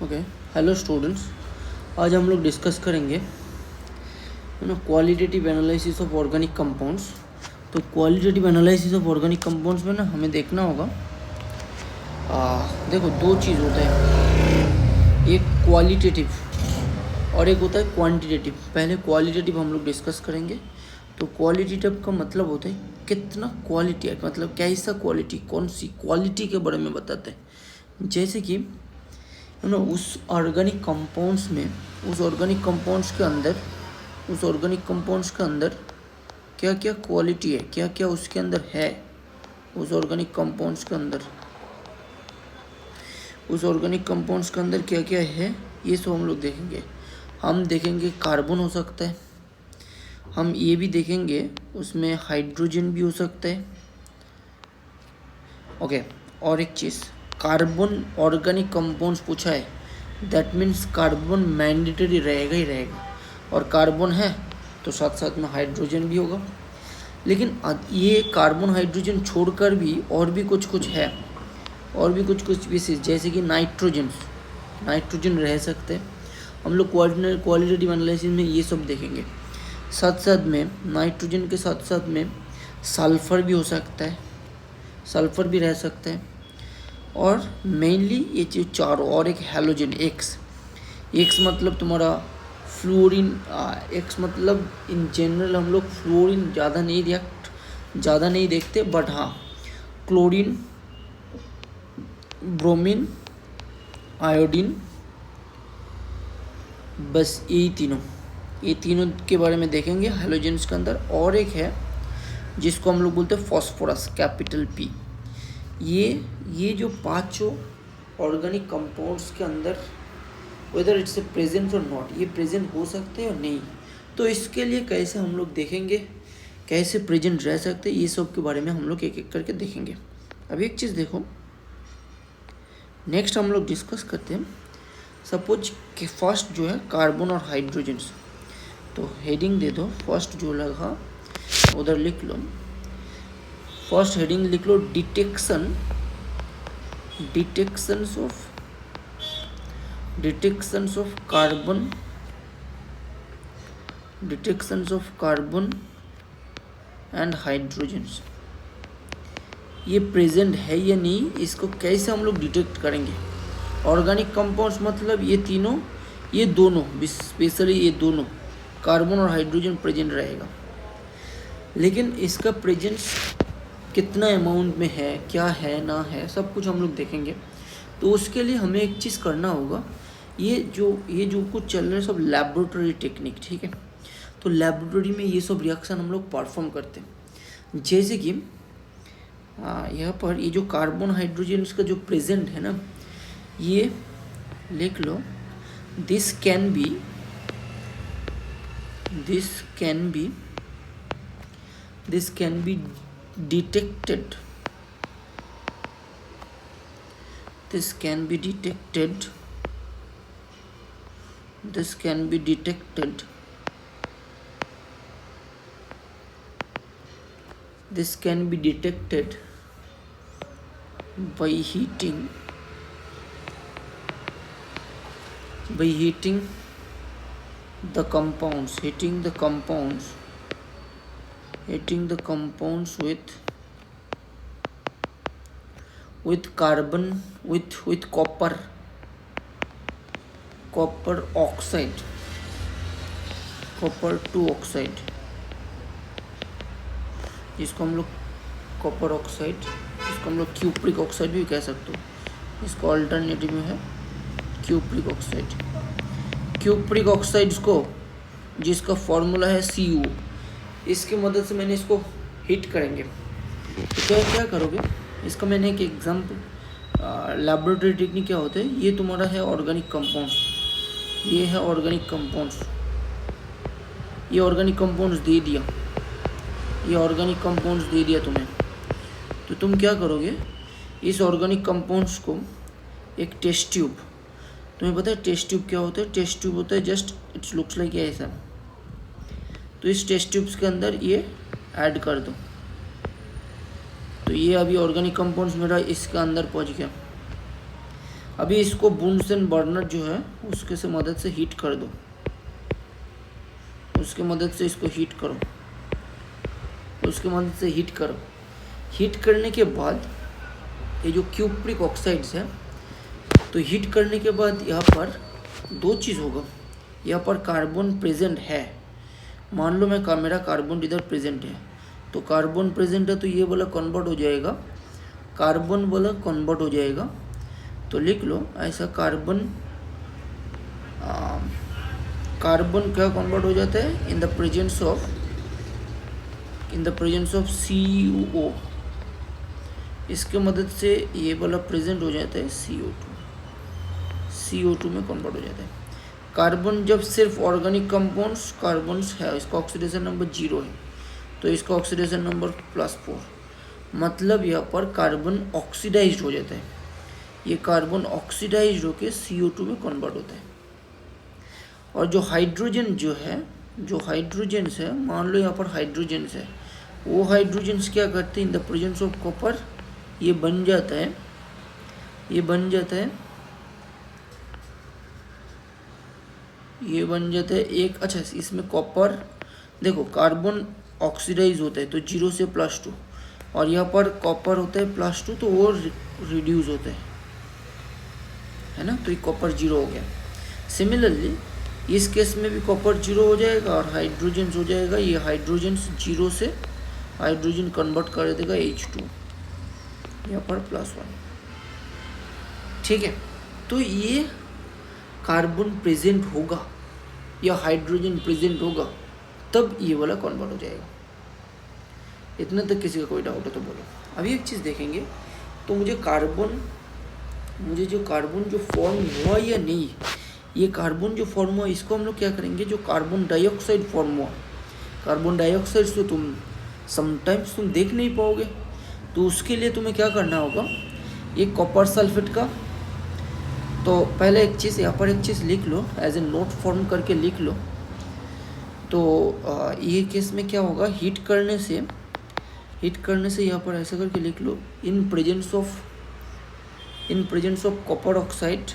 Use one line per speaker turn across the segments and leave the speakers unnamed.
Okay, hello students. आज हम लोग डिस्कस करेंगे qualitative analysis of organic compounds. तो qualitative analysis of organic compounds में हमें देखना होगा, देखो दो चीज़ होता है, एक क्वालिटेटिव और एक होता है क्वांटिटेटिव। पहले क्वालिटेटिव हम लोग डिस्कस करेंगे। तो क्वालिटेटिव का मतलब होता है कितना क्वालिटी है, मतलब कैसा क्वालिटी, कौन सी क्वालिटी के बारे में बताते हैं। जैसे कि उस ऑर्गेनिक कंपाउंड्स में, उस ऑर्गेनिक कंपाउंड्स के अंदर क्या क्या क्वालिटी है, क्या क्या उसके अंदर है। उस ऑर्गेनिक कंपाउंड्स के अंदर क्या क्या है, ये सब हम लोग देखेंगे। हम देखेंगे कार्बन हो सकता है, हम ये भी देखेंगे उसमें हाइड्रोजन भी हो सकता है। ओके, और एक चीज़, कार्बन ऑर्गेनिक कंपाउंड्स पूछा है, दैट मीन्स कार्बन मैंडेटरी रहेगा ही रहेगा, और कार्बन है तो साथ साथ में हाइड्रोजन भी होगा। लेकिन ये कार्बन हाइड्रोजन छोड़कर भी और भी कुछ है, और भी कुछ स्पीसीज जैसे कि नाइट्रोजन रह सकते हैं। हम लोग क्वालिटेटिव एनालिसिस में ये सब देखेंगे। साथ साथ में नाइट्रोजन के साथ साथ में सल्फर भी हो सकता है, सल्फर भी रह सकता है। और मेनली ये चीज़ चारों, और एक हैलोजन एक्स मतलब तुम्हारा फ्लोरीन। एक्स मतलब इन जनरल हम लोग फ्लोरीन ज़्यादा नहीं देखते, बट हाँ क्लोरीन, ब्रोमीन, आयोडीन, बस ये तीनों के बारे में देखेंगे हैलोजेंस के अंदर। और एक है जिसको हम लोग बोलते हैं फॉस्फोरस, कैपिटल पी। ये जो पांचों ऑर्गेनिक कंपाउंड्स के अंदर वेदर इट्स ए प्रेजेंट और नॉट, ये प्रेजेंट हो सकते हैं और नहीं, तो इसके लिए कैसे हम लोग देखेंगे, कैसे प्रेजेंट रह सकते हैं, ये सब के बारे में हम लोग एक एक करके देखेंगे। अब एक चीज़ देखो, नेक्स्ट हम लोग डिस्कस करते हैं। सपोज कि फर्स्ट जो है कार्बन और हाइड्रोजन, तो हेडिंग दे दो, फर्स्ट जो लगा उधर लिख लो। फर्स्ट हेडिंग लिख लो, detections of carbon and hydrogen. ये प्रेजेंट है या नहीं, इसको कैसे हम लोग डिटेक्ट करेंगे। ऑर्गेनिक कंपाउंड्स मतलब ये दोनों स्पेशली ये दोनों कार्बन और हाइड्रोजन प्रेजेंट रहेगा, लेकिन इसका प्रेजेंस कितना अमाउंट में है, क्या है ना है, सब कुछ हम लोग देखेंगे। तो उसके लिए हमें एक चीज़ करना होगा, ये जो कुछ चल रहा है सब लैबोरेटरी टेक्निक, ठीक है। तो लैबोरेटरी में ये सब रिएक्शन हम लोग परफॉर्म करते हैं। जैसे कि यहाँ पर ये जो कार्बन हाइड्रोजन का जो प्रेजेंट है ना, ये लिख लो, this can be detected by heating the compounds with carbon, with copper oxide, copper 2 oxide, जिसको हम लोग कॉपर ऑक्साइड, इसको हम लोग क्यूप्रिक ऑक्साइड भी कह सकते हो, इसको अल्टरनेटिव में है क्यूप्रिक ऑक्साइड को, जिसका फॉर्मूला है Cu। इसकी मदद से मैंने इसको हीट करेंगे। तो क्या करोगे, इसका मैंने एक एग्जाम्पल, लैबोरेटरी टेक्निक क्या होता है, ये तुम्हारा है ऑर्गेनिक कंपाउंड्स, ये है ऑर्गेनिक कंपाउंड्स, ये ऑर्गेनिक कंपाउंड्स दे दिया तुम्हें। तो तुम क्या करोगे, इस ऑर्गेनिक कंपाउंड्स को एक टेस्ट ट्यूब, तुम्हें पता है टेस्ट ट्यूब क्या होता है, टेस्ट ट्यूब होता है जस्ट इट्स लुक्स लाइक ऐसा। तो इस टेस्ट ट्यूब्स के अंदर ये ऐड कर दो, तो ये अभी ऑर्गेनिक कंपाउंड्स मेरा इसके अंदर पहुंच गया। अभी इसको बुन्सन बर्नर जो है उसके से मदद से हीट कर दो, उसके मदद से इसको हीट करो, उसके मदद से हीट करो। हीट करने के बाद ये जो क्यूप्रिक ऑक्साइड्स है, तो हीट करने के बाद यहाँ पर दो चीज़ होगा। यहाँ पर कार्बन प्रेजेंट है, मान लो मेरा कार्बन इधर प्रेजेंट है, तो कार्बन प्रेजेंट है तो ये वाला कन्वर्ट हो जाएगा, कार्बन वाला कन्वर्ट हो जाएगा। तो लिख लो ऐसा, कार्बन कार्बन क्या कन्वर्ट हो जाता है in the presence of CuO, इसके मदद से ये वाला प्रेजेंट हो जाता है CO2 में कन्वर्ट हो जाता है। कार्बन जब सिर्फ ऑर्गेनिक कंपाउंड्स कार्बन्स है, इसका ऑक्सीडेशन नंबर 0 है, तो इसका ऑक्सीडेशन नंबर +4, मतलब यहाँ पर कार्बन ऑक्सीडाइज्ड हो जाता है। ये कार्बन ऑक्सीडाइज्ड होकर CO2 में कन्वर्ट होता है। और जो हाइड्रोजन जो है, जो हाइड्रोजन्स है, मान लो यहाँ पर हाइड्रोजन्स है, वो हाइड्रोजन्स क्या करते हैं in the presence of copper, ये बन जाता है एक, अच्छा इसमें कॉपर, देखो कार्बन ऑक्सीडाइज होता है तो 0 से +2, और यहाँ पर कॉपर होता है +2, तो वो रिड्यूस होता है ना, तो ये कॉपर 0 हो गया। सिमिलरली इस केस में भी कॉपर 0 हो जाएगा और हाइड्रोजन हो जाएगा, ये हाइड्रोजन 0 से हाइड्रोजन कन्वर्ट कर देगा H2, यहाँ पर +1, ठीक है। तो ये कार्बन प्रेजेंट होगा या हाइड्रोजन प्रेजेंट होगा तब ये वाला कन्वर्ट हो जाएगा। इतना तक किसी का कोई डाउट है तो बोलो। अभी एक चीज़ देखेंगे, तो मुझे जो कार्बन जो फॉर्म हुआ या नहीं, ये कार्बन जो फॉर्म हुआ इसको हम लोग क्या करेंगे, जो कार्बन डाइऑक्साइड फॉर्म हुआ, कार्बन डाइऑक्साइड तो तुम समटाइम्स तुम देख नहीं पाओगे, तो उसके लिए तुम्हें क्या करना होगा, एक कॉपर सल्फेट का, तो पहले एक चीज़ यहाँ पर एक चीज़ लिख लो, एज ए नोट फॉर्म करके लिख लो। तो ये केस में क्या होगा, हीट करने से यहाँ पर ऐसा करके लिख लो, in presence of copper oxide,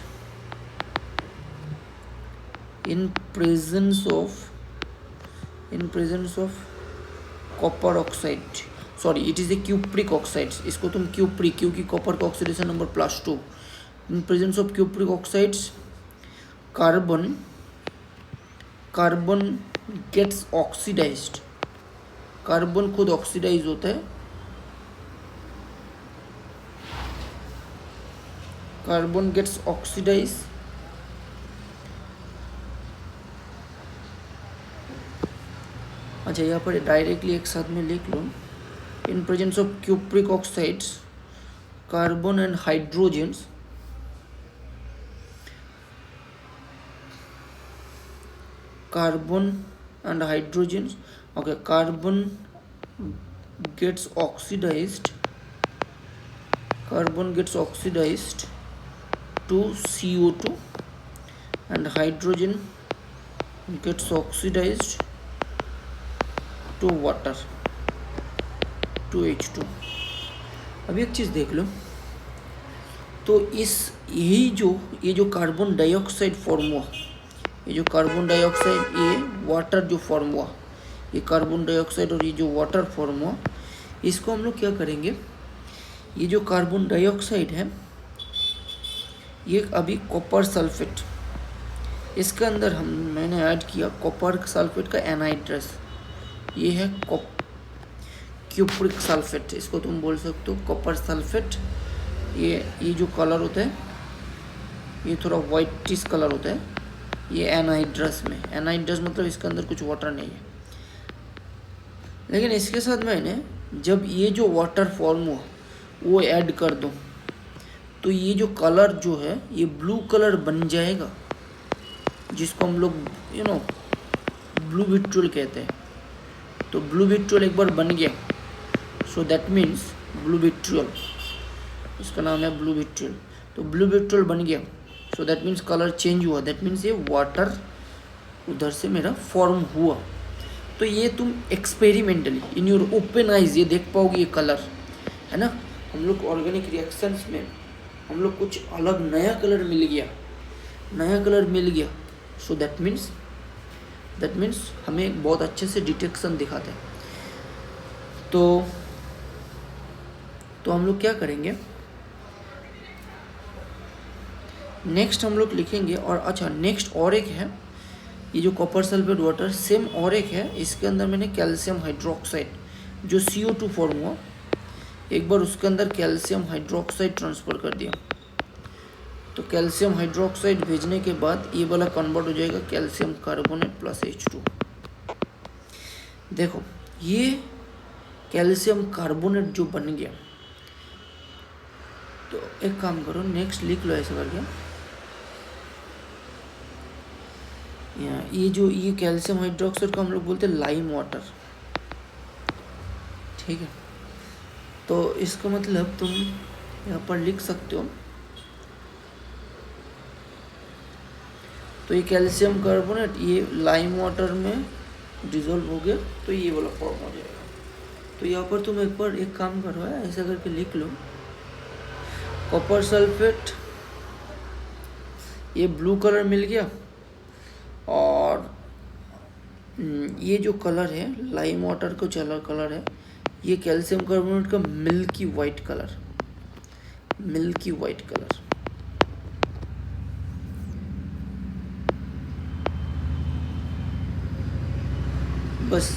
in presence of copper oxide, sorry it is a cupric oxides, इसको तुम क्यूप्रिक, क्योंकि कॉपर का oxidation number +2, in presence of cupric oxides carbon gets oxidized, carbon खुद ऑक्सीडाइज होता है, कार्बन गेट्स ऑक्सीडाइज अच्छा यहाँ पर डायरेक्टली एक साथ में लिख लो, in presence of cupric oxides carbon and hydrogens, okay, carbon gets oxidized to CO2 and hydrogen gets oxidized to water, to H2। अब एक चीज़ देख लो, तो ये जो कार्बन डाइऑक्साइड फॉर्म हुआ, ये वाटर जो फॉर्म हुआ, ये कार्बन डाइऑक्साइड और ये जो वाटर फॉर्म हुआ, इसको हम लोग क्या करेंगे, ये जो कार्बन डाइऑक्साइड है, ये अभी कॉपर सल्फेट, इसके अंदर मैंने ऐड किया कॉपर सल्फेट का एनहाइड्रस, ये है क्यूप्रिक सल्फेट, इसको तुम बोल सकते हो कॉपर सल्फेट। ये जो कलर होता है ये थोड़ा वाइटिश कलर होता है, ये एनहाइड्रस में, एनहाइड्रस मतलब इसके अंदर कुछ वाटर नहीं है। लेकिन इसके साथ मैंने जब ये जो वाटर फॉर्म हुआ वो ऐड कर दूँ, तो ये जो कलर जो है ये ब्लू कलर बन जाएगा, जिसको हम लोग ब्लू विट्रियल कहते हैं। तो ब्लू विट्रियल एक बार बन गया, so that means blue vitriol, इसका नाम है ब्लू विट्रियल। तो ब्लू विट्रियल बन गया, so that means colour change हुआ, दैट मीन्स ये वाटर उधर से मेरा फॉर्म हुआ। तो ये तुम experimentally in your open eyes ये देख पाओगे, ये कलर है ना। हम लोग ऑर्गेनिक रिएक्शंस में हम लोग कुछ अलग नया कलर मिल गया। सो दैट मीन्स हमें बहुत अच्छे से डिटेक्शन दिखाते हैं। तो हम लोग क्या करेंगे, नेक्स्ट हम लोग लिखेंगे। और अच्छा, नेक्स्ट और एक है, ये जो कॉपर सल्फेट वाटर सेम और एक है, इसके अंदर मैंने कैल्शियम हाइड्रोक्साइड जो CO2 फॉर्म हुआ, एक बार उसके अंदर कैल्शियम हाइड्रोक्साइड ट्रांसफ़र कर दिया। तो कैल्शियम हाइड्रोक्साइड भेजने के बाद ये वाला कन्वर्ट हो जाएगा कैल्शियम कार्बोनेट प्लस H2। देखो ये कैल्शियम कार्बोनेट जो बन गया, तो एक काम करो, नेक्स्ट लिख लो ऐसे करके, ये कैल्शियम हाइड्रोक्साइड को हम लोग बोलते हैं लाइम वाटर, ठीक है। तो इसका मतलब तुम यहाँ पर लिख सकते हो, तो ये कैल्शियम कार्बोनेट ये लाइम वाटर में डिजोल्व हो गया, तो ये वाला फॉर्म हो जाएगा। तो यहाँ पर तुम एक बार एक काम करो, ऐसा करके लिख लो, कॉपर सल्फेट ये ब्लू कलर मिल गया, और ये जो कलर है लाइम वाटर का कलर है, ये कैल्शियम कार्बोनेट का मिल्की वाइट कलर। बस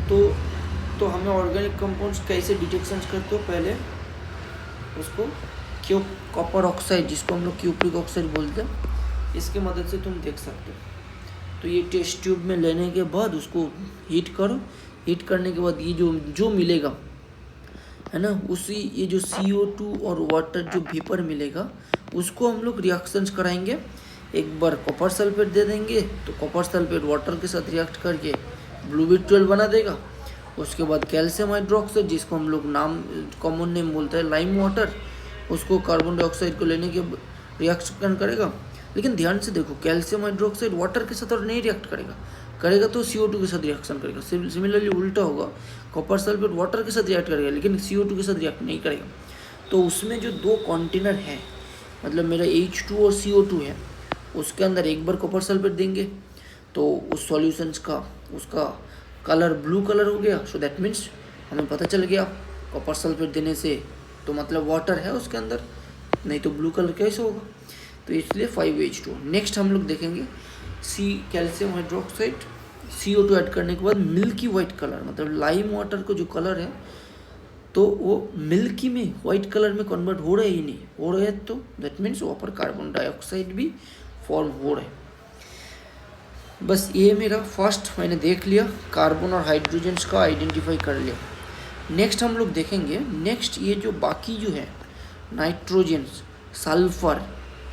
तो हमें ऑर्गेनिक कंपाउंड्स कैसे डिटेक्शन करते हो, पहले उसको कॉपर ऑक्साइड जिसको हम लोग क्यूप्रिक ऑक्साइड बोलते हैं, इसके मदद से तुम देख सकते हो। तो ये टेस्ट ट्यूब में लेने के बाद उसको हीट करो, हीट करने के बाद ये जो मिलेगा है ना, उसी ये जो CO2 और वाटर जो वेपर मिलेगा उसको हम लोग रिएक्शंस कराएंगे। एक बार कॉपर सल्फेट दे देंगे तो कॉपर सल्फेट वाटर के साथ रिएक्ट करके Bl2 बना देगा। उसके बाद कैल्शियम हाइड्रोक्साइड जिसको हम लोग कॉमन नेम बोलते हैं लाइम वाटर, उसको कार्बन डाइऑक्साइड को लेने के रिएक्शन करेगा। लेकिन ध्यान से देखो, कैल्शियम हाइड्रोक्साइड वाटर के साथ और नहीं रिएक्ट करेगा तो CO2 के साथ रिएक्शन करेगा। सिमिलरली उल्टा होगा, कॉपर सल्फेट वाटर के साथ रिएक्ट करेगा लेकिन CO2 के साथ रिएक्ट नहीं करेगा। तो उसमें जो दो कंटेनर है, मतलब मेरा H2 और CO2 है, उसके अंदर एक बार कॉपर सल्फेट देंगे तो उस सॉल्यूशंस का उसका कलर ब्लू कलर हो गया। सो दैट मीन्स हमें पता चल गया कॉपर सल्फेट देने से तो मतलब वाटर है उसके अंदर, नहीं तो ब्लू कलर कैसे होगा। तो इसलिए 5H2। नेक्स्ट हम लोग देखेंगे कैल्शियम हाइड्रोक्साइड CO2 ऐड करने के बाद मिल्की वाइट कलर, मतलब लाइम वाटर को जो कलर है तो वो मिल्की में वाइट कलर में कन्वर्ट हो रहा है ही नहीं, हो रहा है तो दैट मीन्स वहाँ पर कार्बन डाइऑक्साइड भी फॉर्म हो रहा है। बस ये मेरा फर्स्ट मैंने देख लिया, कार्बन और हाइड्रोजन्स का आइडेंटिफाई कर लिया। नेक्स्ट हम लोग देखेंगे, नेक्स्ट ये जो बाकी जो है नाइट्रोजन्स, सल्फर,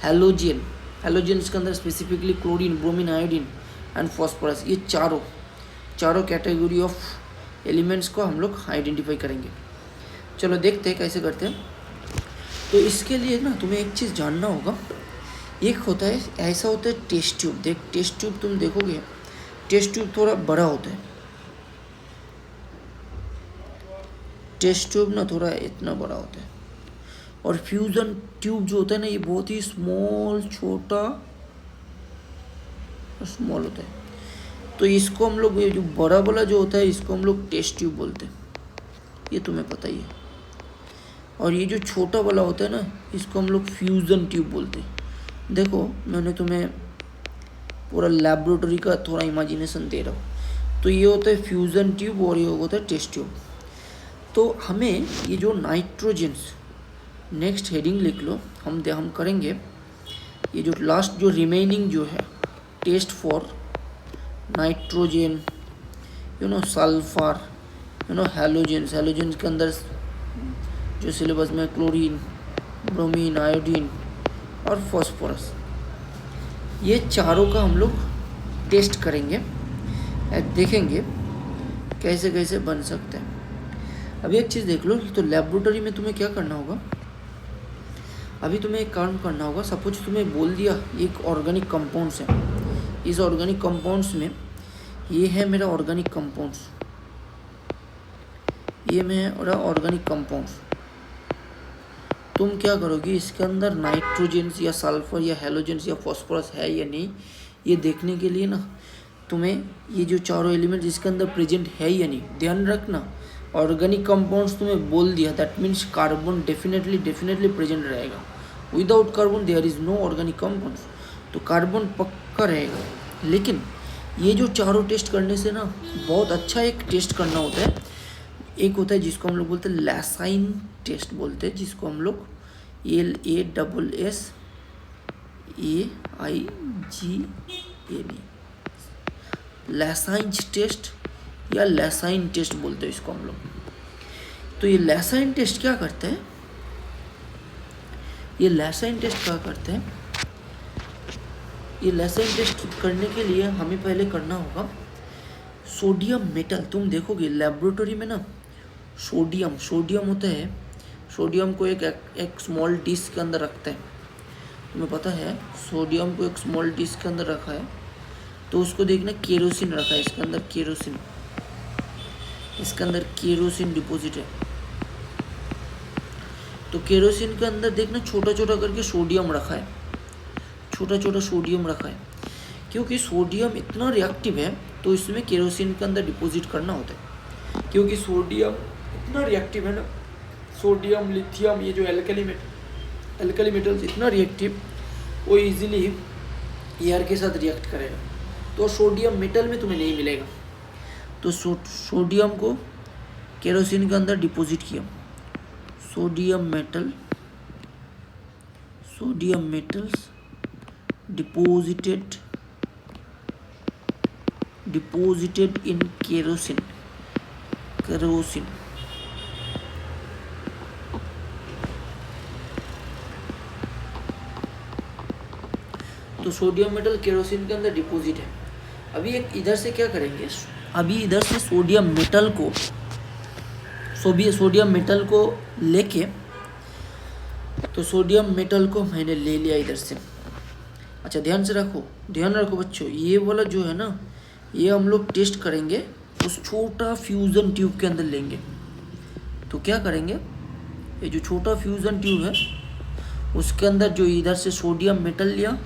हैलोजेंस के अंदर specifically chlorine, bromine, iodine and phosphorus, ये चारों कैटेगरी ऑफ एलिमेंट्स को हम लोग आइडेंटिफाई करेंगे। चलो देखते हैं कैसे करते हैं। तो इसके लिए ना तुम्हें एक चीज़ जानना होगा, एक होता है ऐसा होता है टेस्ट ट्यूब। टेस्ट ट्यूब तुम देखोगे, टेस्ट ट्यूब थोड़ा बड़ा होता है, टेस्ट ट्यूब ना थोड़ा इतना बड़ा होता है, और फ्यूज़न ट्यूब जो होता है ना ये बहुत ही स्मॉल होता है। तो इसको हम लोग, ये जो बड़ा वाला जो होता है इसको हम लोग टेस्ट ट्यूब बोलते हैं, ये तुम्हें पता ही है। और ये जो छोटा वाला होता है ना इसको हम लोग फ्यूज़न ट्यूब बोलते हैं। देखो मैंने तुम्हें पूरा लैबोरेटरी का थोड़ा इमेजिनेशन दे रहा हूँ। तो ये होता है फ्यूज़न ट्यूब और ये होता है टेस्ट ट्यूब। तो हमें ये जो नाइट्रोजन्स, नेक्स्ट हेडिंग लिख लो, हम करेंगे ये जो लास्ट जो रिमेनिंग जो है test for nitrogen, sulphur, halogens के अंदर जो सिलेबस में क्लोरीन, ब्रोमीन, आयोडीन और फॉस्फोरस, ये चारों का हम लोग टेस्ट करेंगे, देखेंगे कैसे कैसे बन सकते हैं। अभी एक चीज़ देख लो, तो लेबोरेटरी में तुम्हें क्या करना होगा, अभी तुम्हें एक काम करना होगा। सपोज तुम्हें बोल दिया एक ऑर्गेनिक कंपाउंड्स है, इस ऑर्गेनिक कंपाउंड्स में ये है मेरा ऑर्गेनिक कंपाउंड्स, ये मेरा ऑर्गेनिक कंपाउंड्स, तुम क्या करोगे, इसके अंदर नाइट्रोजन्स या सल्फर या हेलोजन्स या फॉस्फोरस है या नहीं, ये देखने के लिए ना तुम्हें ये जो चारों एलिमेंट इसके अंदर प्रेजेंट है या नहीं ध्यान रखना। ऑर्गेनिक कंपाउंड्स तुम्हें बोल दिया, that means carbon definitely present रहेगा। Without carbon there is no organic compounds, तो कार्बन पक्का रहेगा। लेकिन ये जो चारों टेस्ट करने से ना बहुत अच्छा एक टेस्ट करना होता है, एक होता है जिसको हम लोग बोलते हैं लैसाइन टेस्ट बोलते हैं, जिसको हम लोग LASSAIGNE लैसाइन टेस्ट या लैसाइन टेस्ट बोलते हैं इसको हम लोग। तो ये लैसाइन टेस्ट क्या करते हैं, ये लैसाइन टेस्ट करने के लिए हमें पहले करना होगा सोडियम मेटल। तुम देखोगे लेबोरेटरी में ना सोडियम होता है, सोडियम को एक स्मॉल डिश के अंदर रखते हैं, तुम्हें पता है सोडियम को एक स्मॉल डिश के अंदर रखा है। तो उसको देखना केरोसिन रखा है, इसके अंदर केरोसिन डिपॉजिट है। तो केरोसिन के अंदर देखना छोटा करके सोडियम रखा है, क्योंकि सोडियम इतना रिएक्टिव है तो इसमें केरोसिन के अंदर डिपॉजिट करना होता है। क्योंकि सोडियम इतना रिएक्टिव है ना, सोडियम लिथियम ये जो एल्कली मेटल्स इतना रिएक्टिव, वो इजीली एयर के साथ रिएक्ट करेगा, तो सोडियम मेटल में तुम्हें नहीं मिलेगा। तो सोडियम को केरोसिन के अंदर डिपॉजिट किया, sodium metals deposited in kerosene. तो सोडियम मेटल केरोसिन के अंदर डिपॉजिट है। अभी एक इधर से क्या करेंगे, अभी इधर से सोडियम मेटल को लेके, तो सोडियम मेटल को मैंने ले लिया इधर से। अच्छा ध्यान रखो बच्चों, ये वाला जो है ना, ये हम लोग टेस्ट करेंगे उस छोटा फ्यूज़न ट्यूब के अंदर लेंगे। तो क्या करेंगे, ये जो छोटा फ्यूज़न ट्यूब है उसके अंदर जो इधर से सोडियम मेटल लिया,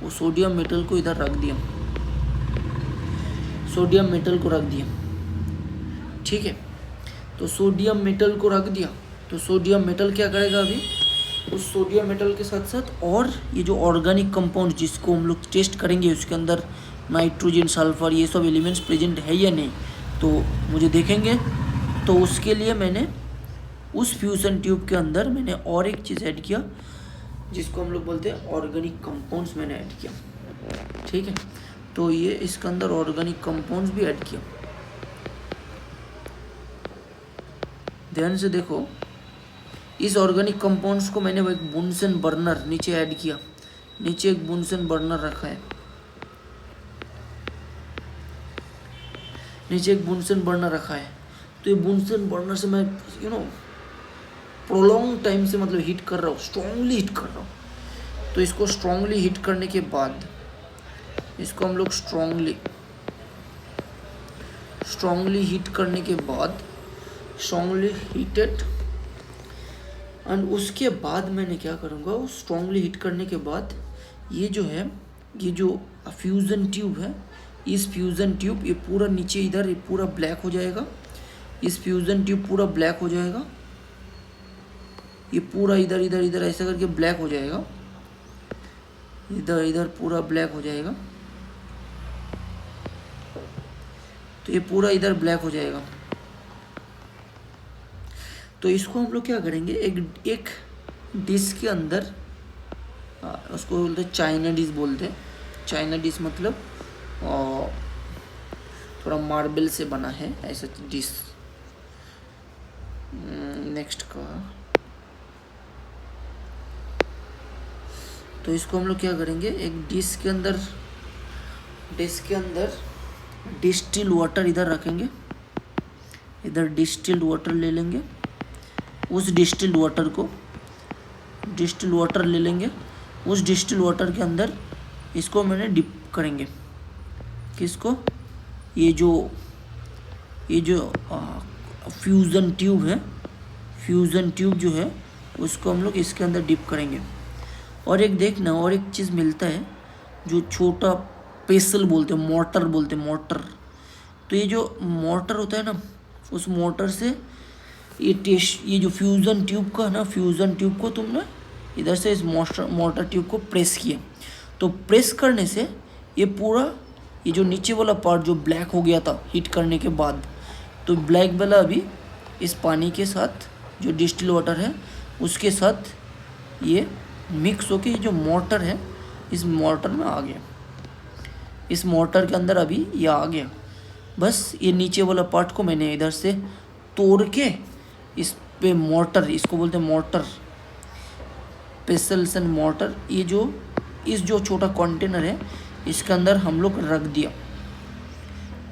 वो सोडियम मेटल को इधर रख दिया, ठीक है। तो सोडियम मेटल को रख दिया, तो सोडियम मेटल क्या करेगा, अभी उस सोडियम मेटल के साथ साथ और ये जो ऑर्गेनिक कंपाउंड जिसको हम लोग टेस्ट करेंगे उसके अंदर नाइट्रोजन सल्फर ये सब एलिमेंट्स प्रेजेंट है या नहीं, तो मुझे देखेंगे। तो उसके लिए मैंने उस फ्यूज़न ट्यूब के अंदर मैंने और एक चीज़ ऐड किया जिसको हम लोग बोलते हैं ऑर्गेनिक कंपाउंड्स, मैंने ऐड किया, ठीक है। तो ये इसके अंदर ऑर्गेनिक कंपाउंड्स भी ऐड किया। ध्यान से देखो, इस ऑर्गेनिक कंपाउंड्स को मैंने एक बुनसन बर्नर नीचे ऐड किया, नीचे एक बुनसन बर्नर रखा है, तो ये बुनसन बर्नर से मैं प्रोलॉन्ग टाइम से मतलब हीट कर रहा हूँ, स्ट्रांगली हीट कर रहा हूँ। तो इसको स्ट्रांगली हीट करने के बाद इसको हम लोग स्ट्रांगली हीटेड, एंड उसके बाद मैंने क्या करूँगा, उस स्ट्रांगली हीट करने के बाद ये जो है, ये जो फ्यूज़न ट्यूब है, इस फ्यूज़न ट्यूब ये पूरा नीचे इधर ये पूरा ब्लैक हो जाएगा, इस फ्यूज़न ट्यूब पूरा ब्लैक हो जाएगा, ये पूरा इधर ऐसा करके ब्लैक हो जाएगा, इधर पूरा ब्लैक हो जाएगा, तो ये पूरा इधर ब्लैक हो जाएगा। तो इसको हम लोग क्या करेंगे, एक डिश के अंदर, उसको बोलते हैं चाइना डिश बोलते हैं। चाइना डिश मतलब थोड़ा मार्बल से बना है ऐसा डिश। नेक्स्ट का, तो इसको हम लोग क्या करेंगे, एक डिश के अंदर डिस्टिल वाटर इधर रखेंगे, इधर डिस्टिल्ड वाटर ले लेंगे, उस डिस्टिल्ड वाटर ले लेंगे, उस डिस्टिल्ड वाटर के अंदर इसको मैंने डिप करेंगे, किसको, ये जो फ्यूज़न ट्यूब जो है उसको हम लोग इसके अंदर डिप करेंगे। और एक देखना, और एक चीज़ मिलता है जो छोटा पेसल बोलते हैं, मोटर बोलते हैं, मोटर। तो ये जो मोटर होता है ना, उस मोटर से ये जो फ्यूज़न ट्यूब का है ना, फ्यूज़न ट्यूब को तुमने इधर से इस मोटर ट्यूब को प्रेस किया, तो प्रेस करने से ये पूरा ये जो नीचे वाला पार्ट जो ब्लैक हो गया था हीट करने के बाद, तो ब्लैक वाला अभी इस पानी के साथ जो डिस्टिल वाटर है उसके साथ ये मिक्स होके ये जो मोटर है इस मोटर में आ गया, इस मोटर के अंदर अभी ये आ गया। बस ये नीचे वाला पार्ट को मैंने इधर से तोड़ के इस पे मोटर, इसको बोलते हैं मोटर, पेसल्स एंड मोटर, ये जो इस जो छोटा कंटेनर है इसके अंदर हम लोग रख दिया।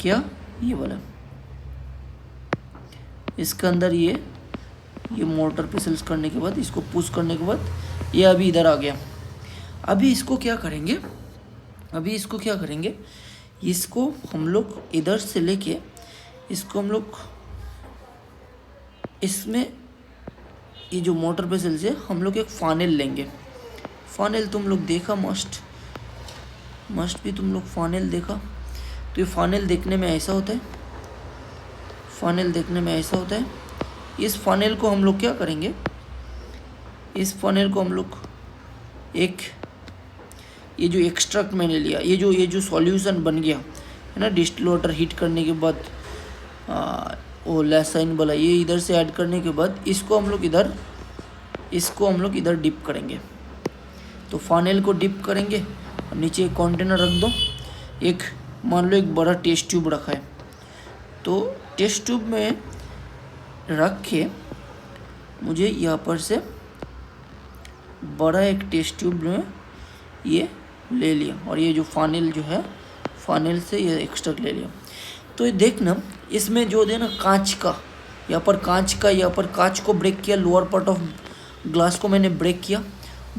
क्या ये वाला इसके अंदर ये मोटर पेसल्स करने के बाद इसको पुश करने के बाद ये अभी इधर आ गया। अभी इसको क्या करेंगे, इसको हम लोग इधर से लेके इसको हम लोग इसमें ये जो मोटर पेसल्स है हम लोग एक फानेल लेंगे। फानेल तुम लोग देखा, मस्ट भी तुम लोग फानेल देखा। तो ये फानेल देखने में ऐसा होता है, इस फानेल को हम लोग क्या करेंगे, इस फानेल को हम लोग एक ये जो एक्सट्रैक्ट मैंने लिया, ये जो सॉल्यूशन बन गया है ना डिस्टिल वाटर हीट करने के बाद, वो लैसाइन वाला, ये इधर से ऐड करने के बाद इसको हम लोग इधर डिप करेंगे। तो फानेल को डिप करेंगे और नीचे एक कंटेनर रख दो। एक मान लो एक बड़ा टेस्ट ट्यूब रखा है, तो टेस्ट ट्यूब में रख के मुझे यहाँ पर से बड़ा एक टेस्ट ट्यूब में ये ले लिया और ये जो फानेल जो है फानेल से ये एक्सट्रैक्ट ले लिया। तो ये देखना इसमें जो है ना कांच का, यहाँ पर कांच को ब्रेक किया, लोअर पार्ट ऑफ ग्लास को मैंने ब्रेक किया।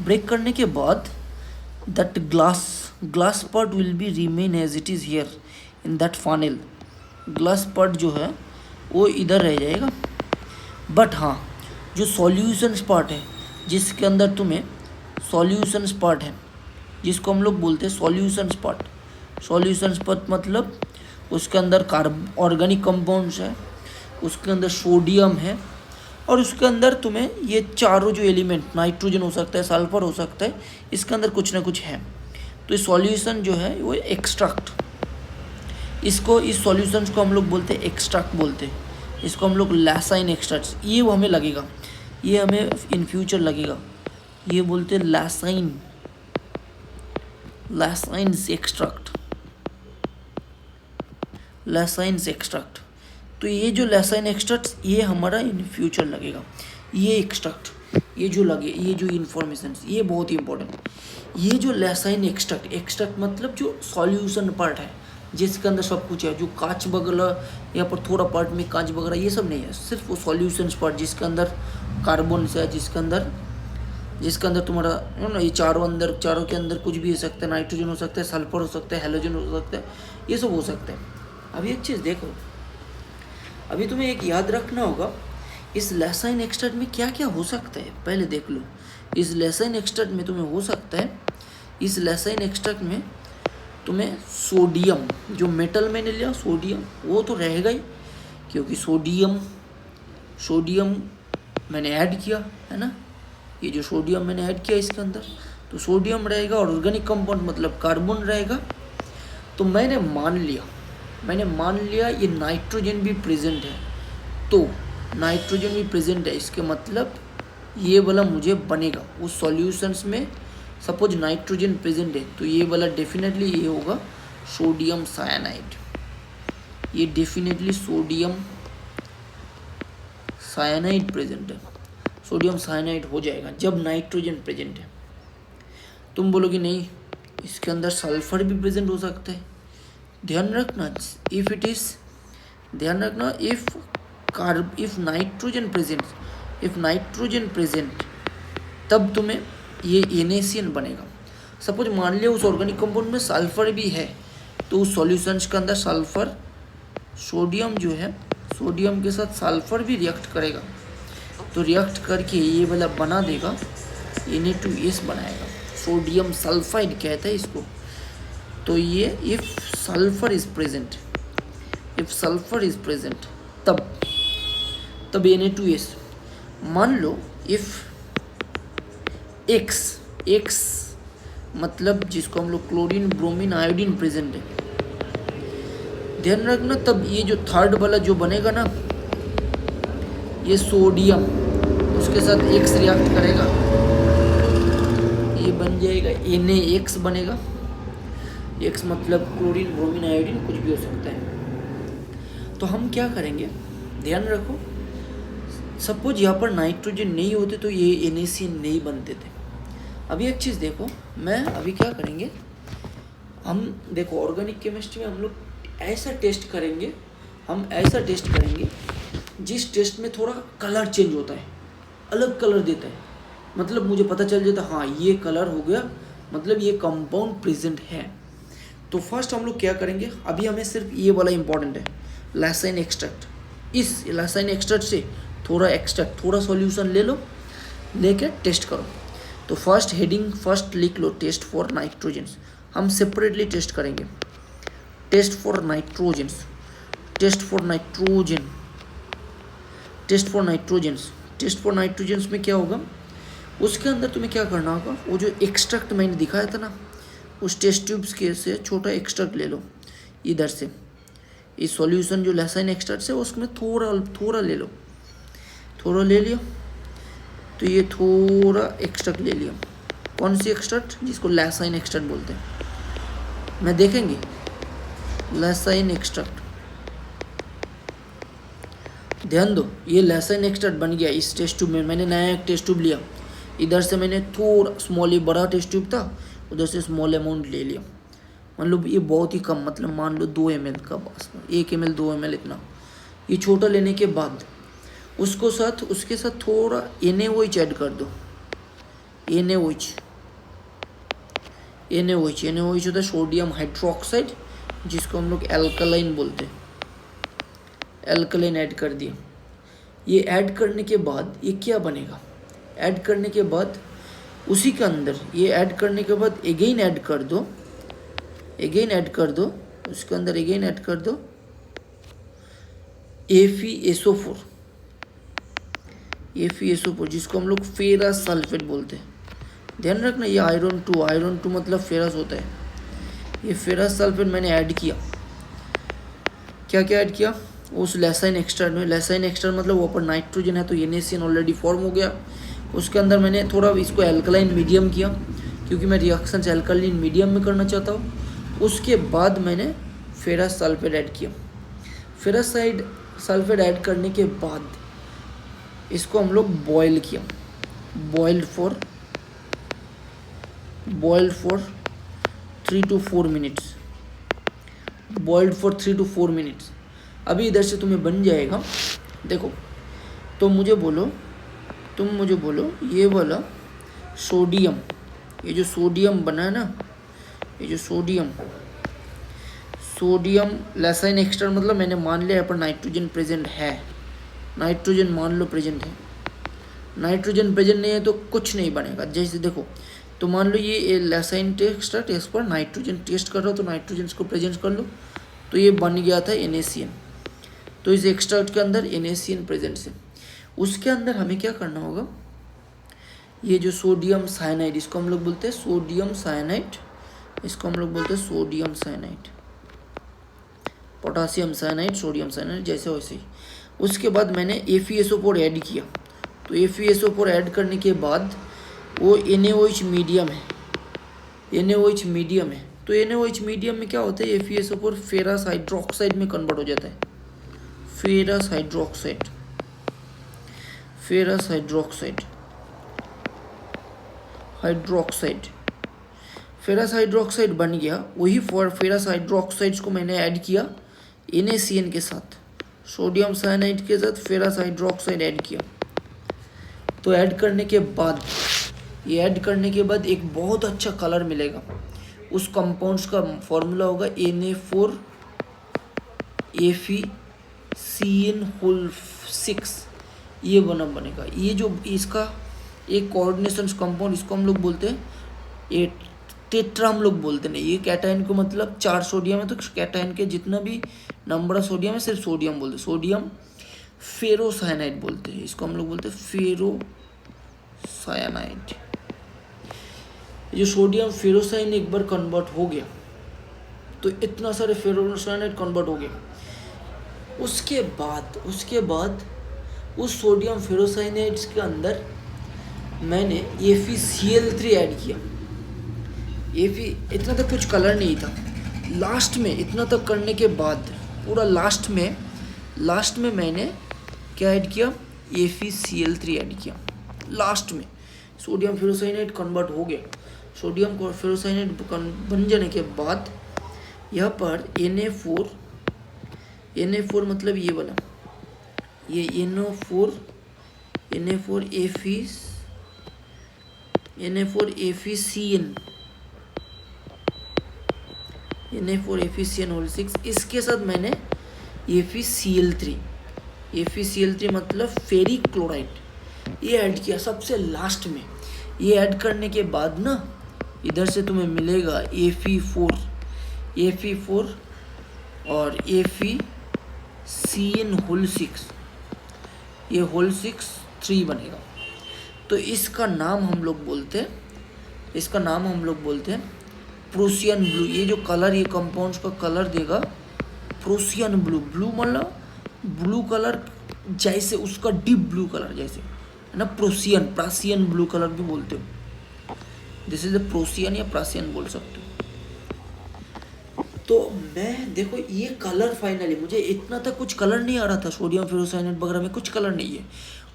ब्रेक करने के बाद that glass part will be remain as it is here in that funnel. Glass part जो है वो इधर रह जाएगा, बट हाँ जो सॉल्यूशंस पार्ट है जिसके अंदर तुम्हें सॉल्यूशंस पार्ट है जिसको हम लोग बोलते हैं सॉल्यूशंस पार्ट मतलब उसके अंदर ऑर्गेनिक कंपाउंड्स है, उसके अंदर सोडियम है और उसके अंदर तुम्हें ये चारों जो एलिमेंट, नाइट्रोजन हो सकता है, सल्फर हो सकता है, इसके अंदर कुछ ना कुछ है। तो ये सॉल्यूशन जो है वो एक्सट्रैक्ट, इस सॉल्यूशंस को हम लोग बोलते हैं एक्सट्रैक्ट बोलते हैं, इसको हम लोग लैसाइन एक्सट्रैक्ट, ये हमें लगेगा, ये हमें इन फ्यूचर लगेगा, ये बोलते हैं लैसाइन एक्सट्रैक्ट। तो ये जो लैसाइन एक्सट्रैक्ट ये हमारा इन फ्यूचर लगेगा। ये एक्सट्रैक्ट, ये जो इन्फॉर्मेशन, ये बहुत ही इंपॉर्टेंट। ये जो लैसाइन एक्सट्रैक्ट मतलब जो सॉल्यूशन पार्ट है जिसके अंदर सब कुछ है, जो कांच वगैरह यहाँ पर थोड़ा पार्ट में कांच वगैरह ये सब नहीं है, सिर्फ वो सॉल्यूशन पार्ट जिसके अंदर कार्बन है, जिसके अंदर तुम्हारा ना ये चारों के अंदर कुछ भी हो सकता है, नाइट्रोजन हो सकता है, सल्फर हो सकता है, हेलोजन हो सकता है, ये सब हो सकता है। अभी एक चीज़ देखो, अभी तुम्हें एक याद रखना होगा इस लैसाइन एक्सट्रैक्ट में क्या क्या हो सकता है, पहले देख लो। इस लैसाइन एक्सट्रैक्ट में तुम्हें हो सकता है, इस लैसाइन एक्सट्रैक्ट में तुम्हें सोडियम, जो मेटल मैंने लिया सोडियम, वो तो रहेगा ही, क्योंकि सोडियम मैंने ऐड किया है ना, ये जो सोडियम मैंने ऐड किया इसके अंदर, तो सोडियम रहेगा और ऑर्गेनिक कंपाउंड मतलब कार्बन रहेगा। तो मैंने मान लिया ये नाइट्रोजन भी प्रेजेंट है, तो नाइट्रोजन भी प्रेजेंट है, इसके मतलब ये वाला मुझे बनेगा उस सॉल्यूशंस में। सपोज नाइट्रोजन प्रेजेंट है तो ये वाला डेफिनेटली ये होगा सोडियम साइनाइड, ये डेफिनेटली सोडियम साइनाइड प्रेजेंट है, सोडियम साइनाइड हो जाएगा जब नाइट्रोजन प्रेजेंट है। तुम बोलोगे नहीं इसके अंदर सल्फर भी प्रेजेंट हो सकता है, ध्यान रखना इफ नाइट्रोजन प्रेजेंट तब तुम्हें ये NaCN बनेगा। सपोज मान लिया उस ऑर्गेनिक कंपाउंड में सल्फर भी है, तो उस सॉल्यूशंस के अंदर सोडियम जो है, सोडियम के साथ सल्फर भी रिएक्ट करेगा, तो रिएक्ट करके ये वाला बना देगा, Na2S बनाएगा, सोडियम सल्फाइड कहते हैं इसको। तो ये इफ सल्फर इज प्रेजेंट, तब Na2S। मान लो इफ X मतलब जिसको हम लोग क्लोरीन ब्रोमीन आयोडीन प्रेजेंट है, ध्यान रखना, तब ये जो थर्ड वाला जो बनेगा ना, ये सोडियम उसके साथ X रिएक्ट करेगा, ये बन जाएगा Na बनेगा। X मतलब क्लोरीन ब्रोमीन आयोडीन कुछ भी हो सकता है। तो हम क्या करेंगे, ध्यान रखो, सपोज यहाँ पर नाइट्रोजन नहीं होते तो ये NaCN नहीं बनते थे। अभी एक चीज़ देखो, मैं अभी क्या करेंगे, हम देखो ऑर्गेनिक केमिस्ट्री में हम लोग ऐसा टेस्ट करेंगे, जिस टेस्ट में थोड़ा कलर चेंज होता है, अलग कलर देता है, मतलब मुझे पता चल जाता है हाँ ये कलर हो गया, मतलब ये कंपाउंड प्रेजेंट है। तो फर्स्ट हम लोग क्या करेंगे, अभी हमें सिर्फ ये वाला इंपॉर्टेंट है, लैसाइन एक्सट्रैक्ट। इस लैसाइन एक्सट्रैक्ट से थोड़ा सॉल्यूशन ले लो, लेके टेस्ट करो। तो फर्स्ट हेडिंग फर्स्ट लिख लो, टेस्ट फॉर नाइट्रोजन्स। हम सेपरेटली टेस्ट करेंगे, टेस्ट फॉर नाइट्रोजन्स में क्या होगा, उसके अंदर तुम्हें क्या करना होगा, वो जो एक्सट्रैक्ट मैंने दिखाया था ना, उस टेस्ट ट्यूब्स के से छोटा एक्सट्रैक्ट ले लो, इधर से इस सॉल्यूशन जो लैसाइन एक्सट्रैक्ट है उसमें थोड़ा ले लो, थोड़ा ले लिया, तो ये थोड़ा एक्सट्रैक्ट ले लिया। कौन सी एक्सट्रैक्ट, जिसको लैसाइन एक्सट्रैक्ट बोलते हैं। मैं देखेंगे लैसाइन एक्सट्रैक्ट, ध्यान दो, ये लैसाइन एक्सट्रैक्ट बन गया इस टेस्ट ट्यूब में। मैंने नया एक टेस्ट ट्यूब लिया, इधर से मैंने थोड़ा स्मॉल, ये बड़ा टेस्ट ट्यूब था, उधर से स्मॉल अमाउंट ले लिया। मान लो ये बहुत ही कम, मतलब मान लो 2 ml का बस, 1 ml 2 ml इतना। ये छोटा लेने के बाद उसके साथ थोड़ा NaOH ऐड कर दो। NaOH होता है सोडियम हाइड्रोक्साइड, जिसको हम लोग एल्कलाइन बोलते हैं। एल्कलाइन ऐड कर दिया। ये ऐड करने के बाद ये क्या बनेगा, ऐड करने के बाद उसी के अंदर ये ऐड करने के बाद अगेन ऐड कर दो, उसके अंदर अगेन ऐड कर दो FeSO4, जिसको हम लोग फेरस सल्फेट बोलते हैं। ध्यान रखना, ये आयरन टू मतलब फेरस होता है। ये फेरस सल्फेट मैंने ऐड किया, क्या ऐड किया, उस लैसाइन एक्सट्रैक्ट में। लैसाइन एक्सट्रैक्ट मतलब वो पर नाइट्रोजन है, तो NaCN ऑलरेडी फॉर्म हो गया। उसके अंदर मैंने थोड़ा इसको एल्कलाइन मीडियम किया, क्योंकि मैं रिएक्शन एल्कलाइन मीडियम में करना चाहता हूँ। उसके बाद मैंने फेरस सल्फेट ऐड किया। फेरस सल्फेट ऐड करने के बाद इसको हम लोग बॉयल किया, बॉइल्ड फॉर 3 to 4 मिनट्स। अभी इधर से तुम्हें बन जाएगा, देखो, तुम मुझे बोलो ये वाला सोडियम, ये जो सोडियम बना है ना, ये जो सोडियम लैसाइन एक्सट्रैक्ट, मतलब मैंने मान लिया यहाँ पर नाइट्रोजन प्रेजेंट है, नाइट्रोजन मान लो प्रेजेंट है। नाइट्रोजन प्रेजेंट नहीं है तो कुछ नहीं बनेगा। जैसे देखो, तो मान लो ये लैसाइन एक्सट्रैक्ट, इस पर नाइट्रोजन टेस्ट कर रहा हो तो नाइट्रोजन को प्रेजेंट कर लो, तो ये बन गया था NaCN। तो इस एक्सट्रैक्ट के अंदर NaCN प्रेजेंट से, उसके अंदर हमें क्या करना होगा, ये जो सोडियम साइनाइड, इसको हम लोग बोलते हैं sodium cyanide, potassium cyanide, sodium cyanide, जैसे वैसे ही। उसके बाद मैंने FeSO4 ऐड किया, तो FeSO4 ऐड करने के बाद वो NaOH मीडियम है, तो NaOH मीडियम में क्या होता है, FeSO4 फेरस हाइड्रोक्साइड में कन्वर्ट हो जाता है, फेरस हाइड्रोक्साइड बन गया। वही फेरस हाइड्रोक्साइड्स को मैंने ऐड किया NaCN के साथ, सोडियम साइनाइड के साथ फेरस हाइड्रोक्साइड ऐड किया। तो ऐड करने के बाद एक बहुत अच्छा कलर मिलेगा। उस कंपाउंड्स का फॉर्मूला होगा Na4FeCN6, ये बनेगा। ये जो इसका एक कोऑर्डिनेशन कंपाउंड, इसको हम लोग बोलते हैं ये टेट्रा हम लोग बोलते नहीं। ये कैटायन को मतलब 4 सोडियम है तो कैटायन के जितना भी नंबर ऑफ सोडियम है सिर्फ सोडियम बोलते हैं, सोडियम फेरोसाइनाइड बोलते हैं। इसको हम लोग बोलते हैं फेरोसाइनाइड। जो सोडियम फेरोसाइन एक बार कन्वर्ट हो गया तो इतना सारे फेरोसाइनाइड कन्वर्ट हो गया। उसके बाद उस सोडियम फेरोसाइनाइड्स के अंदर मैंने FeCl3 ऐड किया। इतना तक कुछ कलर नहीं था। लास्ट में इतना तक करने के बाद पूरा लास्ट में मैंने क्या ऐड किया, FeCl3 ऐड किया। लास्ट में सोडियम फेरोसाइनाइड कन्वर्ट हो गया। सोडियम फेरोसाइनाइड बन जाने के बाद यहाँ पर Na4 मतलब ये वाला, ये Na4FeCN6, इसके साथ मैंने FeCl3 मतलब फेरिक क्लोराइड ये ऐड किया सबसे लास्ट में। ये ऐड करने के बाद ना इधर से तुम्हें मिलेगा Fe4 और FeCN6, ये होल 6 बनेगा। तो इसका नाम हम लोग बोलते हैं प्रूसियन ब्लू। ये जो कलर, ये कंपाउंड्स का कलर देगा प्रूसियन ब्लू मतलब ब्लू कलर जैसे उसका डीप ब्लू कलर जैसे है ना, प्रासियन ब्लू कलर भी बोलते हो। दिस इज द प्रोसियन या प्रासियन बोल सकते हो। तो मैं देखो ये कलर फाइनली, मुझे इतना तक कुछ कलर नहीं आ रहा था, सोडियम फेरोसाइनाइड वगैरह में कुछ कलर नहीं है।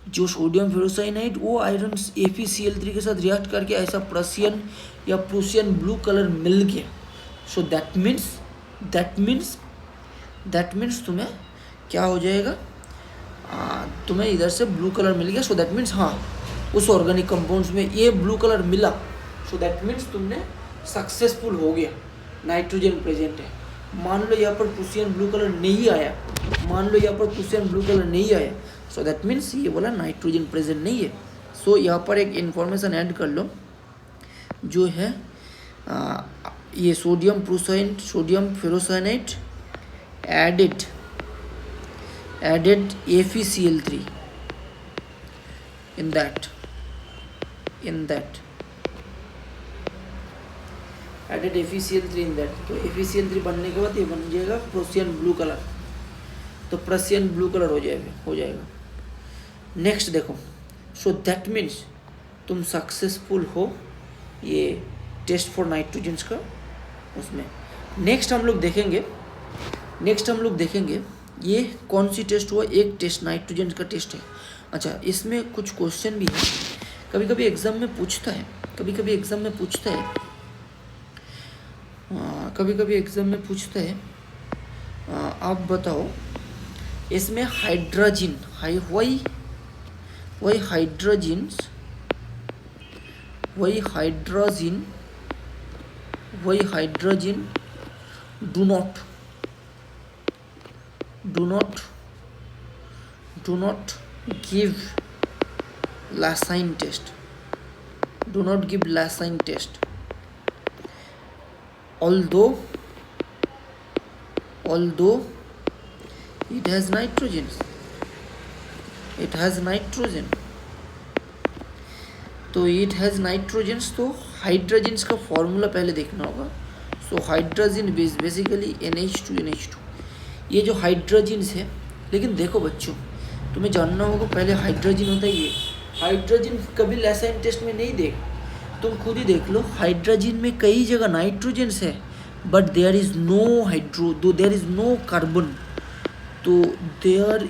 जो सोडियम फेरोसाइनाइड वो आयरन FeCl3 के साथ रिएक्ट करके ऐसा प्रासियन या प्रूसियन ब्लू कलर मिल गया। सो दैट मीन्स तुम्हें क्या हो जाएगा, तुम्हें इधर से ब्लू कलर मिल गया। सो दैट मीन्स हाँ उस ऑर्गेनिक कंपाउंड्स में ये ब्लू कलर मिला। सो दैट मीन्स तुमने सक्सेसफुल हो गया, नाइट्रोजन प्रेजेंट है। मान लो यहाँ पर प्रूसियन ब्लू कलर नहीं आया, सो दैट मीन्स ये बोला नाइट्रोजन प्रेजेंट नहीं है। सो यहाँ पर एक इन्फॉर्मेशन ऐड कर लो जो है ये sodium ferrocyanide added FeCl3 in that added FeCl3 in that। तो FeCl3 बनने के बाद ये बन जाएगा प्रूसियन ब्लू कलर। तो प्रूसियन ब्लू कलर हो जाएगा। नेक्स्ट देखो, सो दैट मीन्स तुम सक्सेसफुल हो ये टेस्ट फॉर नाइट्रोजन्स का उसमें। नेक्स्ट हम लोग देखेंगे ये कौन सी टेस्ट हुआ। एक टेस्ट नाइट्रोजन का टेस्ट है। अच्छा, इसमें कुछ क्वेश्चन भी है, कभी कभी एग्जाम में पूछता है। आप बताओ इसमें hydrogen do not give Lassine test. Although it has nitrogen. तो it has nitrogens, तो हाइड्रोजन्स का फॉर्मूला पहले देखना होगा। So hydrogen basically NH2। ये जो हाइड्रोजन्स है, लेकिन देखो बच्चों तुम्हें जानना होगा पहले हाइड्रोजन होता है ये। हाइड्रोजन कभी लासाइन टेस्ट में नहीं देख, तुम खुद ही देख लो। हाइड्रोजन में कई जगह नाइट्रोजन्स है but there is no carbon. तो there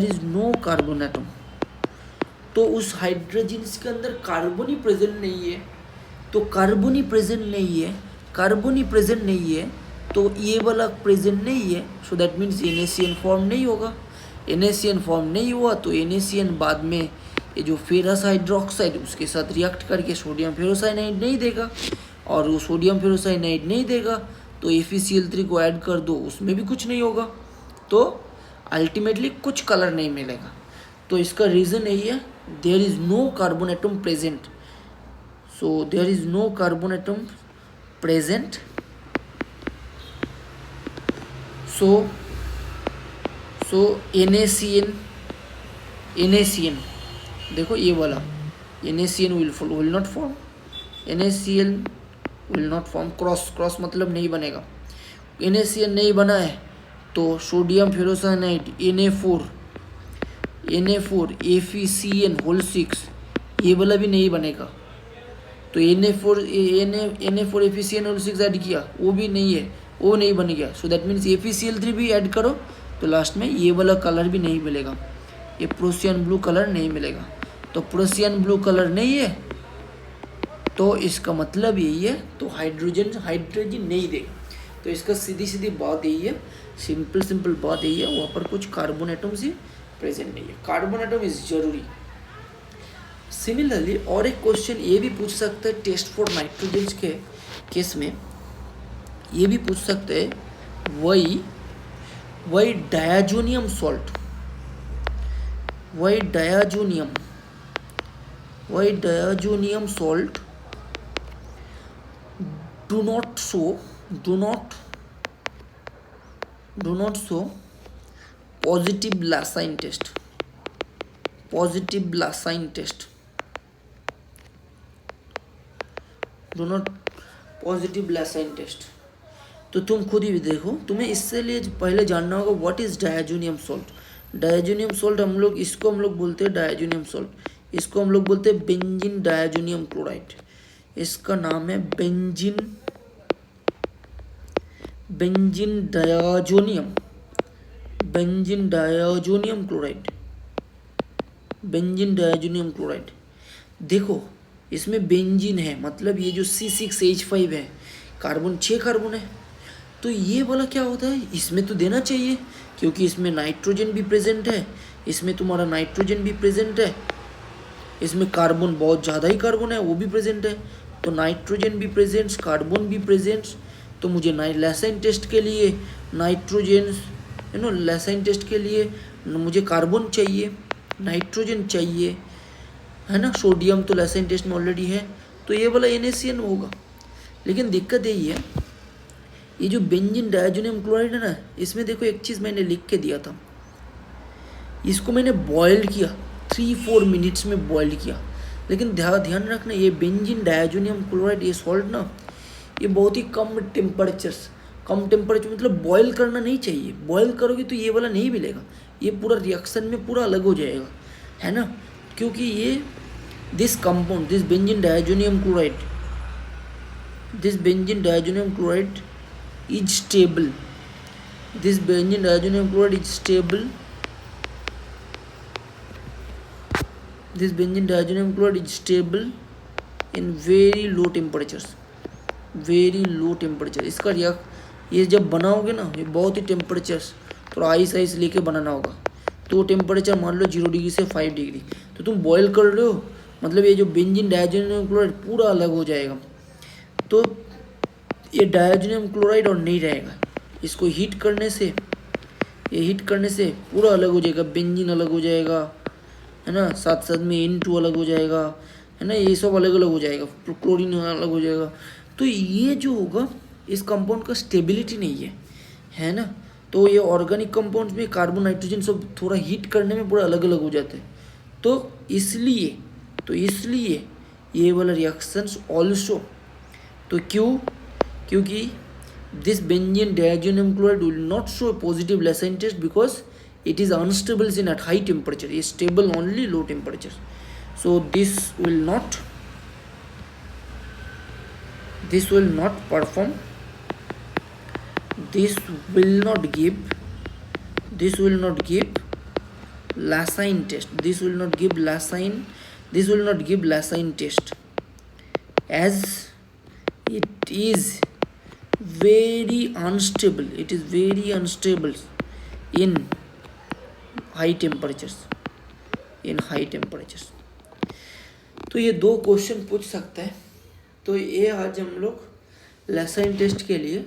is no carbon atom. तो उस हाइड्रोजन्स के अंदर कार्बन ही प्रेजेंट नहीं है। तो ये वाला प्रेजेंट नहीं है। So that means NaCN form नहीं होगा। NaCN फॉर्म नहीं हुआ तो NaCN बाद में ये जो फेरस हाइड्रोक्साइड उसके साथ रिएक्ट करके सोडियम फेरोसाइनाइड नहीं देगा, और वो सोडियम फेरोसाइनाइड नहीं देगा तो FeCl3 को ऐड कर दो, उसमें भी कुछ नहीं होगा। तो अल्टीमेटली कुछ कलर नहीं मिलेगा। तो इसका रीज़न यही है, there is no carbon atom present. So there is no carbon atom present. So NaCN देखो ये वाला NaCN will not form, NaCl will not form, cross मतलब नहीं बनेगा। NaCN नहीं बना है तो sodium ferrocyanide Na4 FeCN whole 6 ये वाला भी नहीं बनेगा। तो Na4 FeCN होल 6 ऐड किया, वो भी नहीं है, वो नहीं बन गया। सो दैट मीन्स FeCl3 भी ऐड करो तो लास्ट में ये वाला कलर भी नहीं मिलेगा, ये प्रोसियन ब्लू कलर नहीं मिलेगा। तो प्रोसियन ब्लू कलर नहीं है तो इसका मतलब यही है, तो हाइड्रोजन नहीं देगा। तो इसका सीधी बात यही है, सिंपल बात यही है, वहाँ पर कुछ कार्बन एटम्स ही प्रेजेंट नहीं है। कार्बन एटम इज जरूरी। सिमिलरली और एक क्वेश्चन ये भी पूछ सकते हैं टेस्ट फॉर नाइट्रोजन के केस में, ये भी पूछ सकते हैं why diazonium salt, why diazonium salt do not show positive Lassine test, do not positive Lassine test। तो तुम खुद ही देखो, तुम्हें इससे लिए पहले जानना होगा व्हाट इज डायाजोनियम सॉल्ट। डायाजोनियम सॉल्ट इसको हम लोग बोलते हैं डायाजोनियम सॉल्ट, इसको हम लोग बोलते हैं बेंजीन डायाजोनियम क्लोराइड। इसका नाम है बेंजीन डायाजोनियम क्लोराइड। देखो इसमें बेंजीन है, मतलब ये जो C6H5 है, कार्बन 6 कार्बन है। तो ये वाला क्या होता है, इसमें तो देना चाहिए क्योंकि इसमें नाइट्रोजन भी प्रेजेंट है, इसमें तुम्हारा नाइट्रोजन भी प्रेजेंट है, इसमें कार्बन बहुत ज़्यादा ही कार्बन है वो भी प्रेजेंट है। तो नाइट्रोजन भी प्रेजेंट, कार्बन भी प्रेजेंट। तो मुझे लैसाइन टेस्ट के लिए नाइट्रोजन लैसाइन टेस्ट के लिए मुझे कार्बन चाहिए, नाइट्रोजन चाहिए, है ना। सोडियम तो लैसाइन टेस्ट में ऑलरेडी है, तो ये वाला NaCN होगा। लेकिन दिक्कत यही है, ये जो बेंजीन डायाजोनियम क्लोराइड है ना, इसमें देखो एक चीज़ मैंने लिख के दिया था, इसको मैंने बॉयल किया 3-4 मिनट्स में बॉयल किया। लेकिन ध्यान रखना, ये बेंजीन डायाजोनियम क्लोराइड ये सॉल्ट ना, ये बहुत ही कम टेम्परेचर मतलब बॉयल करना नहीं चाहिए। बॉयल करोगे तो ये वाला नहीं मिलेगा, ये पूरा रिएक्शन में पूरा अलग हो जाएगा, है ना। क्योंकि ये this compound, this benzene diazonium chloride is stable, this benzene diazonium chloride is stable, this benzene diazonium chloride is stable in very low temperatures, इसका ये जब बनाओगे ना, ये बहुत ही टेम्परेचर्स थोड़ा आइस लेके बनाना होगा। तो टेम्परेचर मान लो 0 डिग्री से 5 डिग्री, तो तुम बॉयल कर लो, मतलब ये जो बेंजीन डायाजोनियम क्लोराइड पूरा अलग हो जाएगा। तो ये डायाजोनियम क्लोराइड और नहीं रहेगा, इसको हीट करने से पूरा अलग हो जाएगा, बेंजीन अलग हो जाएगा, है ना। साथ में N2 अलग हो जाएगा, है ना, ये सब अलग हो जाएगा, क्लोरीन अलग हो जाएगा। तो ये जो होगा, इस कंपाउंड का स्टेबिलिटी नहीं है ना। तो ये ऑर्गेनिक कंपाउंड्स में कार्बन नाइट्रोजन सब थोड़ा हीट करने में पूरा अलग हो जाते हैं। तो इसलिए ये वाला रिएक्शंस ऑल्सो, तो क्योंकि this benzene diazonium chloride will not show a positive Lassine test because it is unstable in at high temperature, is stable only low temperature. So this will not perform, this will not give Lassine test, this will not give Lassine test, as it is very unstable, in high temperatures, तो ये 2 question पूछ सकते हैं। तो ये आज हम लोग लैसाइन टेस्ट के लिए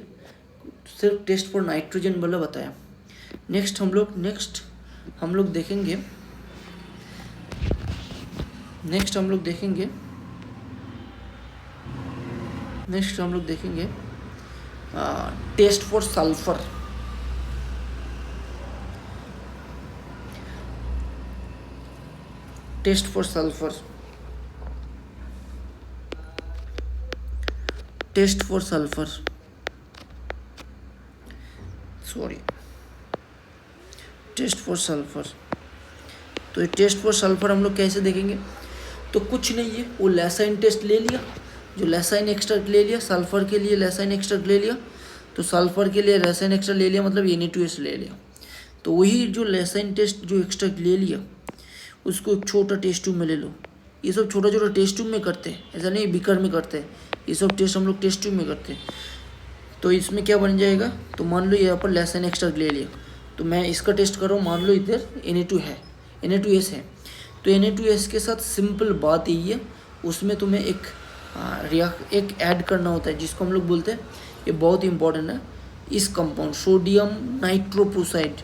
सिर्फ टेस्ट फॉर नाइट्रोजन वाला बताया। नेक्स्ट हम लोग देखेंगे नेक्स्ट हम लोग देखेंगे test for sulphur. Test for sulphur तो ये टेस्ट फॉर सल्फर हम लोग कैसे देखेंगे? तो कुछ नहीं है, वो लैसाइन टेस्ट ले लिया, जो लैसाइन एक्सट्रैक्ट ले लिया, सल्फर के लिए लैसाइन एक्सट्रैक्ट ले लिया, तो सल्फर के लिए लैसाइन एक्सट्रैक्ट ले लिया मतलब Na2S ले लिया। तो वही जो लैसाइन टेस्ट जो एक्सट्रैक्ट ले लिया उसको एक छोटा टेस्ट ट्यूब में ले लो। ये सब छोटा छोटा टेस्ट ट्यूब में करते हैं, ऐसा नहीं बीकर में करते हैं, ये सब टेस्ट हम लोग टेस्ट ट्यूब में करते हैं। तो इसमें क्या बन जाएगा? तो मान लो यहाँ पर लैसाइन एक्सट्रैक्ट ले लिया, तो मैं इसका टेस्ट कर रहा हूँ, मान लो इधर Na2S है, तो Na2S के साथ सिंपल बात यही है, उसमें तुम्हें एक ऐड करना होता है जिसको हम लोग बोलते हैं, ये बहुत इंपॉर्टेंट है, इस कंपाउंड सोडियम नाइट्रोप्रोसाइड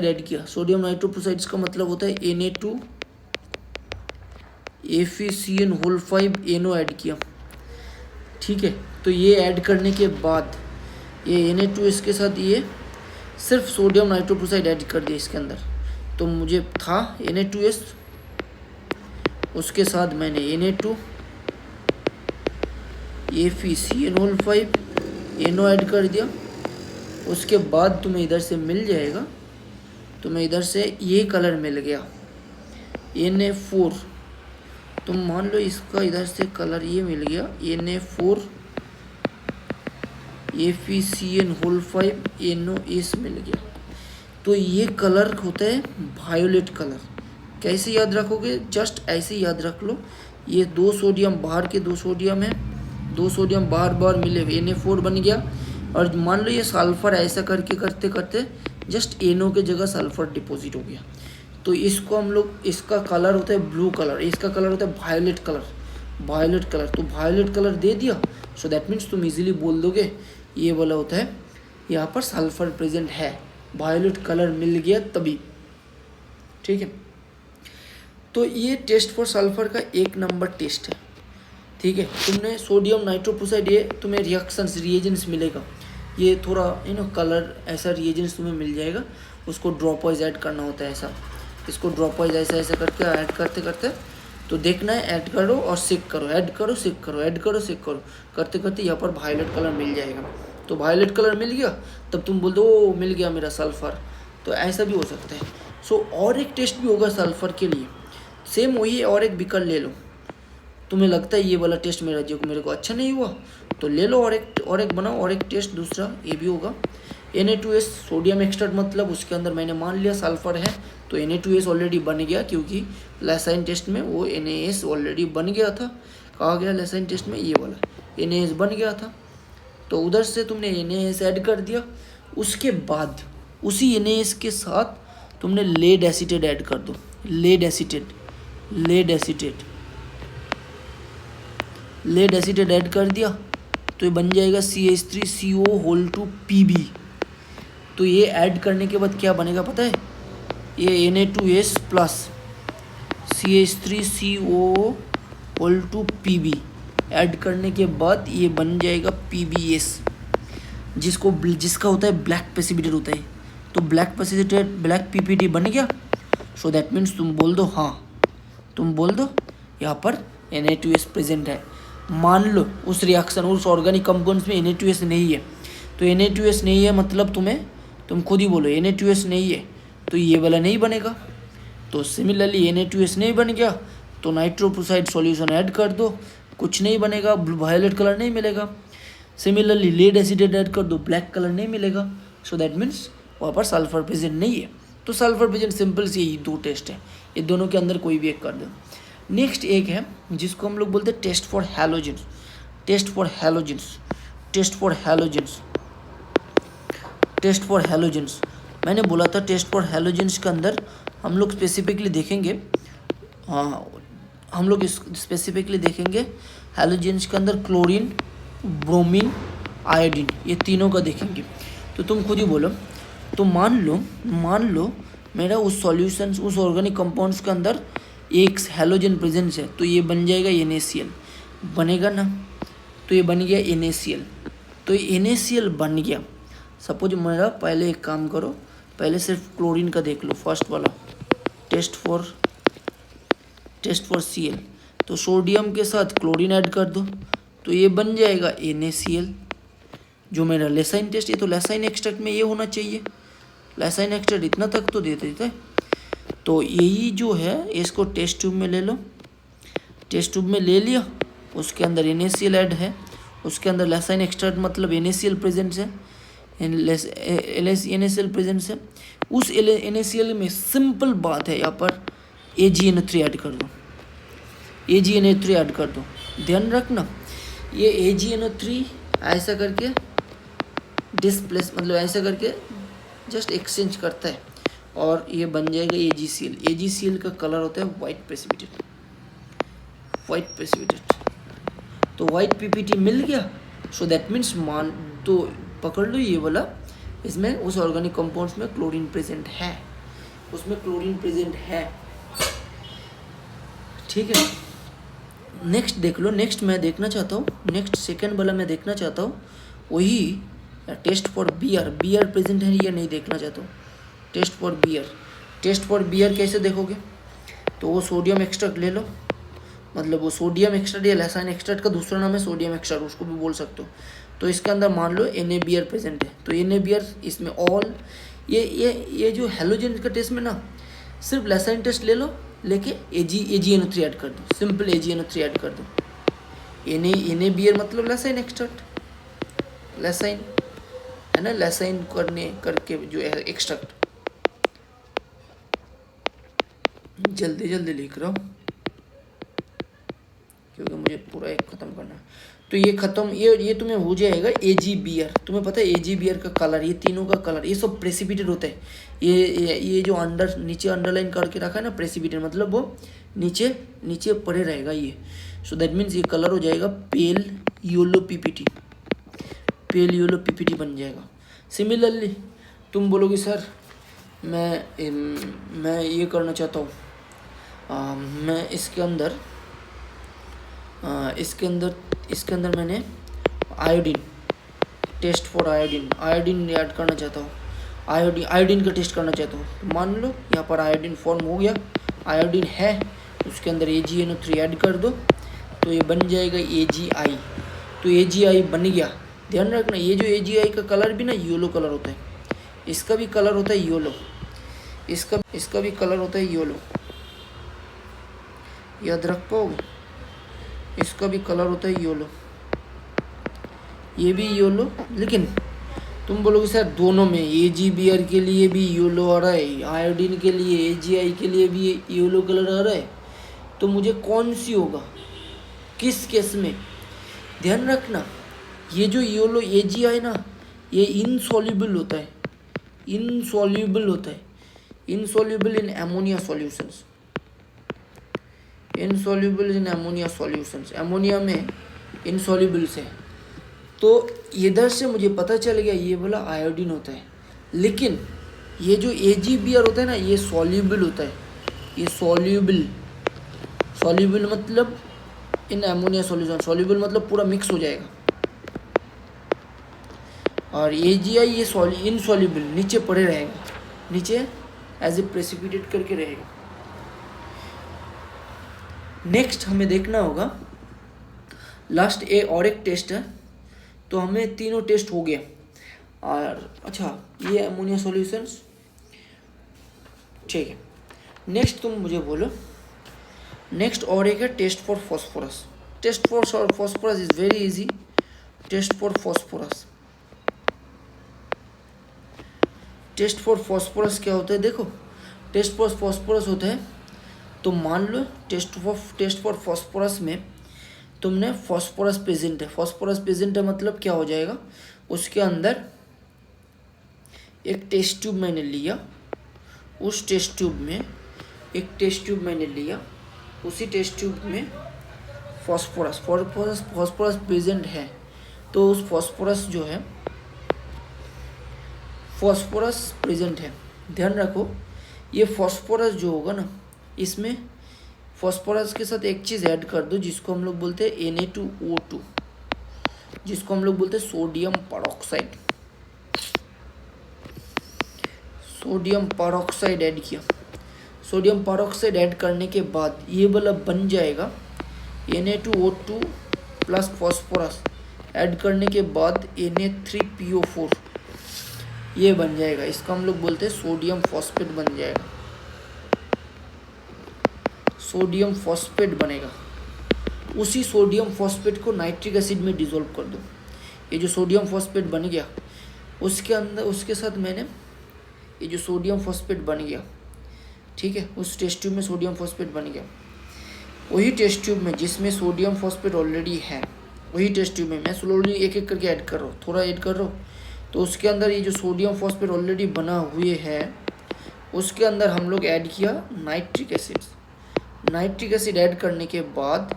ऐड किया। सोडियम नाइट्रोप्रोसाइड का मतलब होता है Na2FeCN5NO ऐड किया, ठीक है। तो ये ऐड करने के बाद ये Na2S के साथ ये सिर्फ सोडियम नाइट्रोप्रोसाइड ऐड कर दिया इसके अंदर। तो मुझे था Na2S, उसके साथ मैंने Na2FeCN5NO ऐड कर दिया। उसके बाद तुम्हें इधर से मिल जाएगा, तुम्हें इधर से ये कलर मिल गया Na4। तुम मान लो इसका इधर से कलर ये मिल गया Na4FeCN5NOS मिल गया। तो ये कलर होता है वायोलेट कलर। कैसे याद रखोगे? जस्ट ऐसे याद रख लो, ये दो सोडियम बाहर के दो सोडियम है, दो सोडियम बार मिले Na4 बन गया। और मान लो ये सल्फर ऐसा करके करते करते जस्ट NO के जगह सल्फर डिपॉजिट हो गया। तो इसको हम लोग, इसका कलर होता है ब्लू कलर, इसका कलर होता है वायोलेट कलर। तो वायोलेट कलर दे दिया, सो दैट मीन्स तुम इजीली बोल दोगे ये वाला होता है, यहाँ पर सल्फर प्रेजेंट है, वायोलेट कलर मिल गया तभी, ठीक है। तो ये टेस्ट फॉर सल्फर का 1 नंबर टेस्ट है, ठीक है। तुमने सोडियम नाइट्रोप्रोसाइड, ये तुम्हें रिएजेंट्स मिलेगा, ये थोड़ा कलर ऐसा रिएजेंट्स तुम्हें मिल जाएगा, उसको ड्रॉप वाइज ऐड करना होता है ऐसा, इसको ड्रॉप वाइज ऐसा करके ऐड करते तो देखना है, ऐड करो और सेक करो, करते करते यहाँ पर वायलेट कलर मिल जाएगा। तो वायलेट कलर मिल गया तब तुम बोल दो ओ मिल गया मेरा सल्फर। तो ऐसा भी हो सकता है। सो और एक टेस्ट भी होगा सल्फर के लिए, सेम वही और एक बीकर ले लो। तुम्हें लगता है ये वाला टेस्ट मेरे को अच्छा नहीं हुआ तो ले लो और एक बनाओ, और एक टेस्ट दूसरा ये भी होगा। Na2S सोडियम एक्सट्रैक्ट, मतलब उसके अंदर मैंने मान लिया सल्फर है तो Na2S ऑलरेडी बन गया, क्योंकि लैसाइन टेस्ट में वो NaS ऑलरेडी बन गया था। कहा गया लैसाइन टेस्ट में ये वाला NaS बन गया था, तो उधर से तुमने NaS ऐड कर दिया। उसके बाद उसी NaS के साथ तुमने लेड एसीटेट ऐड कर दो, लेड एसीटेट ऐड कर दिया तो ये बन जाएगा CH3CO2Pb। तो ये ऐड करने के बाद क्या बनेगा पता है? ये Na2S प्लस CH3CO2Pb ऐड करने के बाद ये बन जाएगा PbS, जिसका होता है ब्लैक प्रेसिपिटेट होता है। तो ब्लैक PPT बन गया। सो दैट मीन्स तुम बोल दो यहाँ पर Na2S प्रेजेंट है। मान लो उस रिएक्शन, उस ऑर्गेनिक कंपाउंड्स में Na2S नहीं है, तो Na2S नहीं है मतलब तुम खुद ही बोलो Na2S नहीं है तो ये वाला नहीं बनेगा। तो सिमिलरली Na2S नहीं बन गया तो नाइट्रोप्रोसाइड सॉल्यूशन ऐड कर दो, कुछ नहीं बनेगा, वायलेट कलर नहीं मिलेगा। सिमिलरली लेड एसिटेट ऐड कर दो, ब्लैक कलर नहीं मिलेगा। सो दैट मीन्स वहाँ पर सल्फर प्रेजेंट नहीं है। तो सल्फर प्रेजेंट सिंपल से यही 2 टेस्ट है, ये दोनों के अंदर कोई भी एक कर दो। नेक्स्ट एक है जिसको हम लोग बोलते हैं टेस्ट फॉर हैलोजेंस। मैंने बोला था टेस्ट फॉर हैलोजेंस के अंदर हम लोग स्पेसिफिकली देखेंगे हम लोग इस स्पेसिफिकली देखेंगे हैलोजेंस के अंदर क्लोरीन, ब्रोमीन, आयोडीन, ये तीनों का देखेंगे। तो तुम खुद ही बोलो। तो मान लो मेरा उस सॉल्यूशंस, उस ऑर्गेनिक कंपाउंड्स के अंदर एक हैलोजन प्रेजेंस है, तो ये बन जाएगा NaCl, बनेगा ना। तो ये बन गया NaCl। तो ये NaCl बन गया। सपोज मेरा, पहले एक काम करो, पहले सिर्फ क्लोरीन का देख लो, फर्स्ट वाला टेस्ट फॉर Cl। तो सोडियम के साथ क्लोरीन ऐड कर दो, तो ये बन जाएगा NaCl। जो मेरा लेसाइन टेस्ट, ये तो लेसाइन एक्सट्रैक्ट में ये होना चाहिए, लेसाइन एक्सट्रैक्ट इतना तक तो दे देता है। तो यही जो है, इसको टेस्ट ट्यूब में ले लो, टेस्ट ट्यूब में ले लिया, उसके अंदर NaCl ऐड है, उसके अंदर लेसाइन एक्सट्रैक्ट मतलब NaCl प्रेजेंट है, NaCl प्रेजेंट है। उस NaCl में सिंपल बात है, यहाँ पर AgNO3 ऐड कर दो, AgNO3 ऐड कर दो। ध्यान रखना, ये AgNO3 ऐसा करके डिस्प्लेस, मतलब ऐसा करके जस्ट एक्सचेंज करता है, और ये बन जाएगा AgCl। AgCl का कलर होता है वाइट प्रेसिपिटेट, वाइट प्रेसिपिटेट। तो वाइट PPT मिल गया। सो दैट मीन्स मान, तो पकड़ लो ये वाला, इसमें उस ऑर्गेनिक कंपाउंड्स में क्लोरीन प्रेजेंट है, उसमें क्लोरीन प्रेजेंट है। ठीक है, नेक्स्ट देख लो। नेक्स्ट मैं देखना चाहता हूँ, नेक्स्ट सेकेंड वाला मैं देखना चाहता हूँ, वही टेस्ट फॉर बियर प्रेजेंट है या नहीं देखना चाहता हूँ। टेस्ट फॉर बियर कैसे देखोगे? तो वो सोडियम एक्सट्रैक्ट ले लो, मतलब वो सोडियम एक्सट्रैक्ट या लेसाइन एक्सट्रैक्ट का दूसरा नाम है सोडियम एक्सट्रैक्ट, उसको भी बोल सकते हो। तो इसके अंदर मान लो NaBr प्रेजेंट है, तो NaBr इसमें ऑल ये जो हेलोजन का टेस्ट में ना, सिर्फ लेसाइन टेस्ट ले लो, लेके AgNO3 ऐड कर दो, सिंपल AgNO3 ऐड कर दो। NaBr मतलब लेसाइन एक्सट्रैक्ट, लेसाइन है ना, लेसाइन करके जो एक्सट्रैक्ट। जल्दी लिख रहा हूँ क्योंकि मुझे पूरा एक ख़त्म करना है। तो ये ख़त्म, ये तुम्हें हो जाएगा AgBr। तुम्हें पता है AgBr का कलर, ये तीनों का कलर, ये सब प्रेसिपिटेट होता है। ये जो नीचे अंडरलाइन करके रखा है ना प्रेसिपिटेट, मतलब वो नीचे पड़े रहेगा ये। सो दैट मीन्स ये कलर हो जाएगा पेल येलो PPT बन जाएगा। सिमिलरली तुम बोलोगे सर मैं ये करना चाहता हूँ, मैं इसके अंदर मैंने iodine, test for iodine add करना चाहता हूँ, आयोडीन का टेस्ट करना चाहता हूँ। तो मान लो यहाँ पर आयोडीन फॉर्म हो गया, आयोडीन है, उसके अंदर AgNO3 ऐड कर दो, तो ये बन जाएगा AgI। तो AgI बन गया। ध्यान रखना, ये जो AgI का कलर भी ना येलो कलर होता है, इसका भी कलर होता है येलो, इसका भी कलर होता है येलो, याद रख पाओगे? इसका भी कलर होता है येलो, ये भी येलो। लेकिन तुम बोलोगे सर दोनों में, AgBr के लिए भी येलो आ रहा है, आयोडीन के लिए, AgI के लिए भी येलो कलर आ रहा है, तो मुझे कौन सी होगा, किस केस में? ध्यान रखना, ये जो येलो AgI ना, ये इनसॉल्युबल होता है, insoluble in ammonia solutions, insoluble in ammonia solutions, ammonia में इनसॉल्युबल से। तो इधर से मुझे पता चल गया ये वाला आयोडीन होता है, लेकिन ये जो AgBr होता है ना, ये सॉल्युबल होता है, ये सॉल्युबल मतलब इन अमोनिया सॉल्यूशन, सॉल्युबल मतलब पूरा मिक्स हो जाएगा। और AgI ये इनसॉल्युबल, नीचे पड़े रहेगा, नीचे एज ए प्रेसिपिटेट करके रहेगा। नेक्स्ट हमें देखना होगा, लास्ट और एक टेस्ट है। तो हमें तीनों टेस्ट हो गया। और अच्छा, ये अमोनिया सॉल्यूशंस, ठीक है। नेक्स्ट तुम मुझे बोलो, नेक्स्ट और एक है test for phosphorus. Test for phosphorus is very easy. Test for phosphorus, test for phosphorus क्या होता है? देखो, टेस्ट फॉर फॉस्फोरस होता है, तो मान लो टेस्ट फॉर फॉस्फोरस में तुमने फॉस्फोरस प्रेजेंट है, फॉस्फोरस प्रेजेंट है मतलब क्या हो जाएगा, उसके अंदर एक टेस्ट ट्यूब मैंने लिया, उस टेस्ट ट्यूब में एक टेस्ट ट्यूब मैंने लिया, उसी टेस्ट ट्यूब में फॉस्फोरस प्रेजेंट है, तो उस फॉस्फोरस जो है फॉस्फोरस प्रेजेंट है। ध्यान रखो, ये फॉस्फोरस जो होगा ना, इसमें फॉस्फोरस के साथ एक चीज़ ऐड कर दो जिसको हम लोग बोलते हैं Na2O2, जिसको हम लोग बोलते हैं sodium peroxide. Sodium peroxide add किया, सोडियम पेरोक्साइड ऐड करने के बाद ये वाला बन जाएगा Na2O2 प्लस फॉस्फोरस ऐड करने के बाद Na3PO4, ये बन जाएगा। इसका हम लोग बोलते हैं सोडियम फॉस्फेट बन जाएगा, सोडियम फॉस्फेट बनेगा। उसी सोडियम फॉस्फेट को नाइट्रिक एसिड में डिसॉल्व कर दो। ये जो सोडियम फॉस्फेट बन गया उसके अंदर, उसके साथ मैंने ये जो सोडियम फॉस्फेट बन गया, ठीक है, उस टेस्ट ट्यूब में सोडियम फॉस्फेट बन गया। वही टेस्ट ट्यूब में जिसमें सोडियम फॉस्फेट ऑलरेडी है, वही टेस्ट ट्यूब में मैं स्लोली एक एक करके ऐड कर रहा हूँ, थोड़ा ऐड कर रहा हूँ। तो उसके अंदर ये जो सोडियम फॉस्फेट ऑलरेडी बना हुए है, उसके अंदर हम लोग ऐड किया nitric acid. Nitric acid add करने के बाद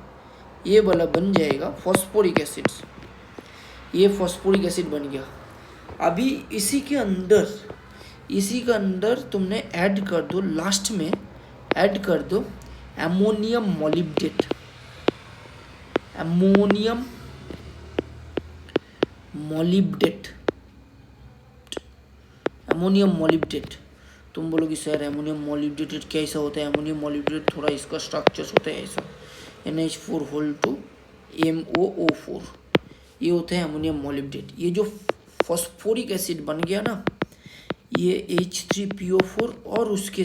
ये वाला बन जाएगा फॉस्फोरिक एसिड। ये फॉस्फोरिक एसिड बन गया। अभी इसी के अंदर तुमने ऐड कर दो, लास्ट में ऐड कर दो ammonium molybdate. Ammonium molybdate, ammonium molybdate. तुम बोलोगे सर अमोनियम मोलिब्डेट कैसा होता है? अमोनियम मोलिब्डेट थोड़ा इसका स्ट्रक्चर होता है ऐसा, NH4 ये होता है अमोनियम मोलिब्डेट। ये जो फॉस्फोरिक एसिड बन गया ना, ये H3PO4 और उसके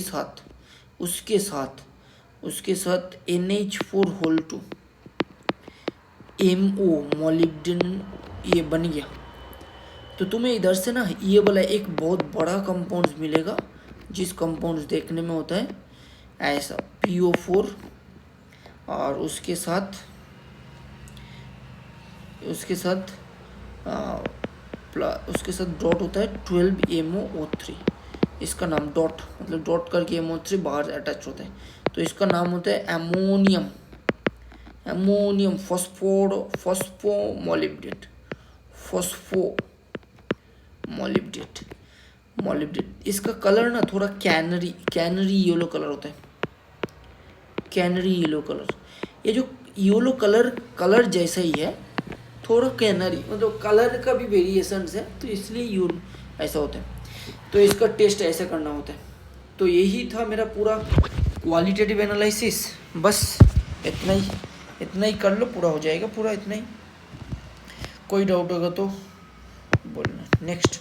साथ NH4 MO मोलिब्डेन ये बन गया। तो तुम्हें इधर से ना ये वाला एक बहुत बड़ा कंपाउंड मिलेगा, जिस कंपाउंड देखने में होता है ऐसा PO4 और उसके साथ डॉट होता है 12MOO3। इसका नाम डॉट मतलब डॉट करके MO3 बाहर अटैच होता है, तो इसका नाम होता है अमोनियम फॉस्फोमोलिब्डेट। इसका कलर ना थोड़ा कैनरी येलो कलर होता है, कैनरी येलो कलर। ये जो येलो कलर जैसा ही है, थोड़ा कैनरी मतलब कलर का भी वेरिएशंस है, तो इसलिए ऐसा होता है। तो इसका टेस्ट ऐसा करना होता है। तो यही था मेरा पूरा क्वालिटेटिव एनालिसिस। बस इतना ही कर लो, पूरा हो जाएगा, पूरा इतना ही। कोई डाउट होगा तो बोलना। नेक्स्ट।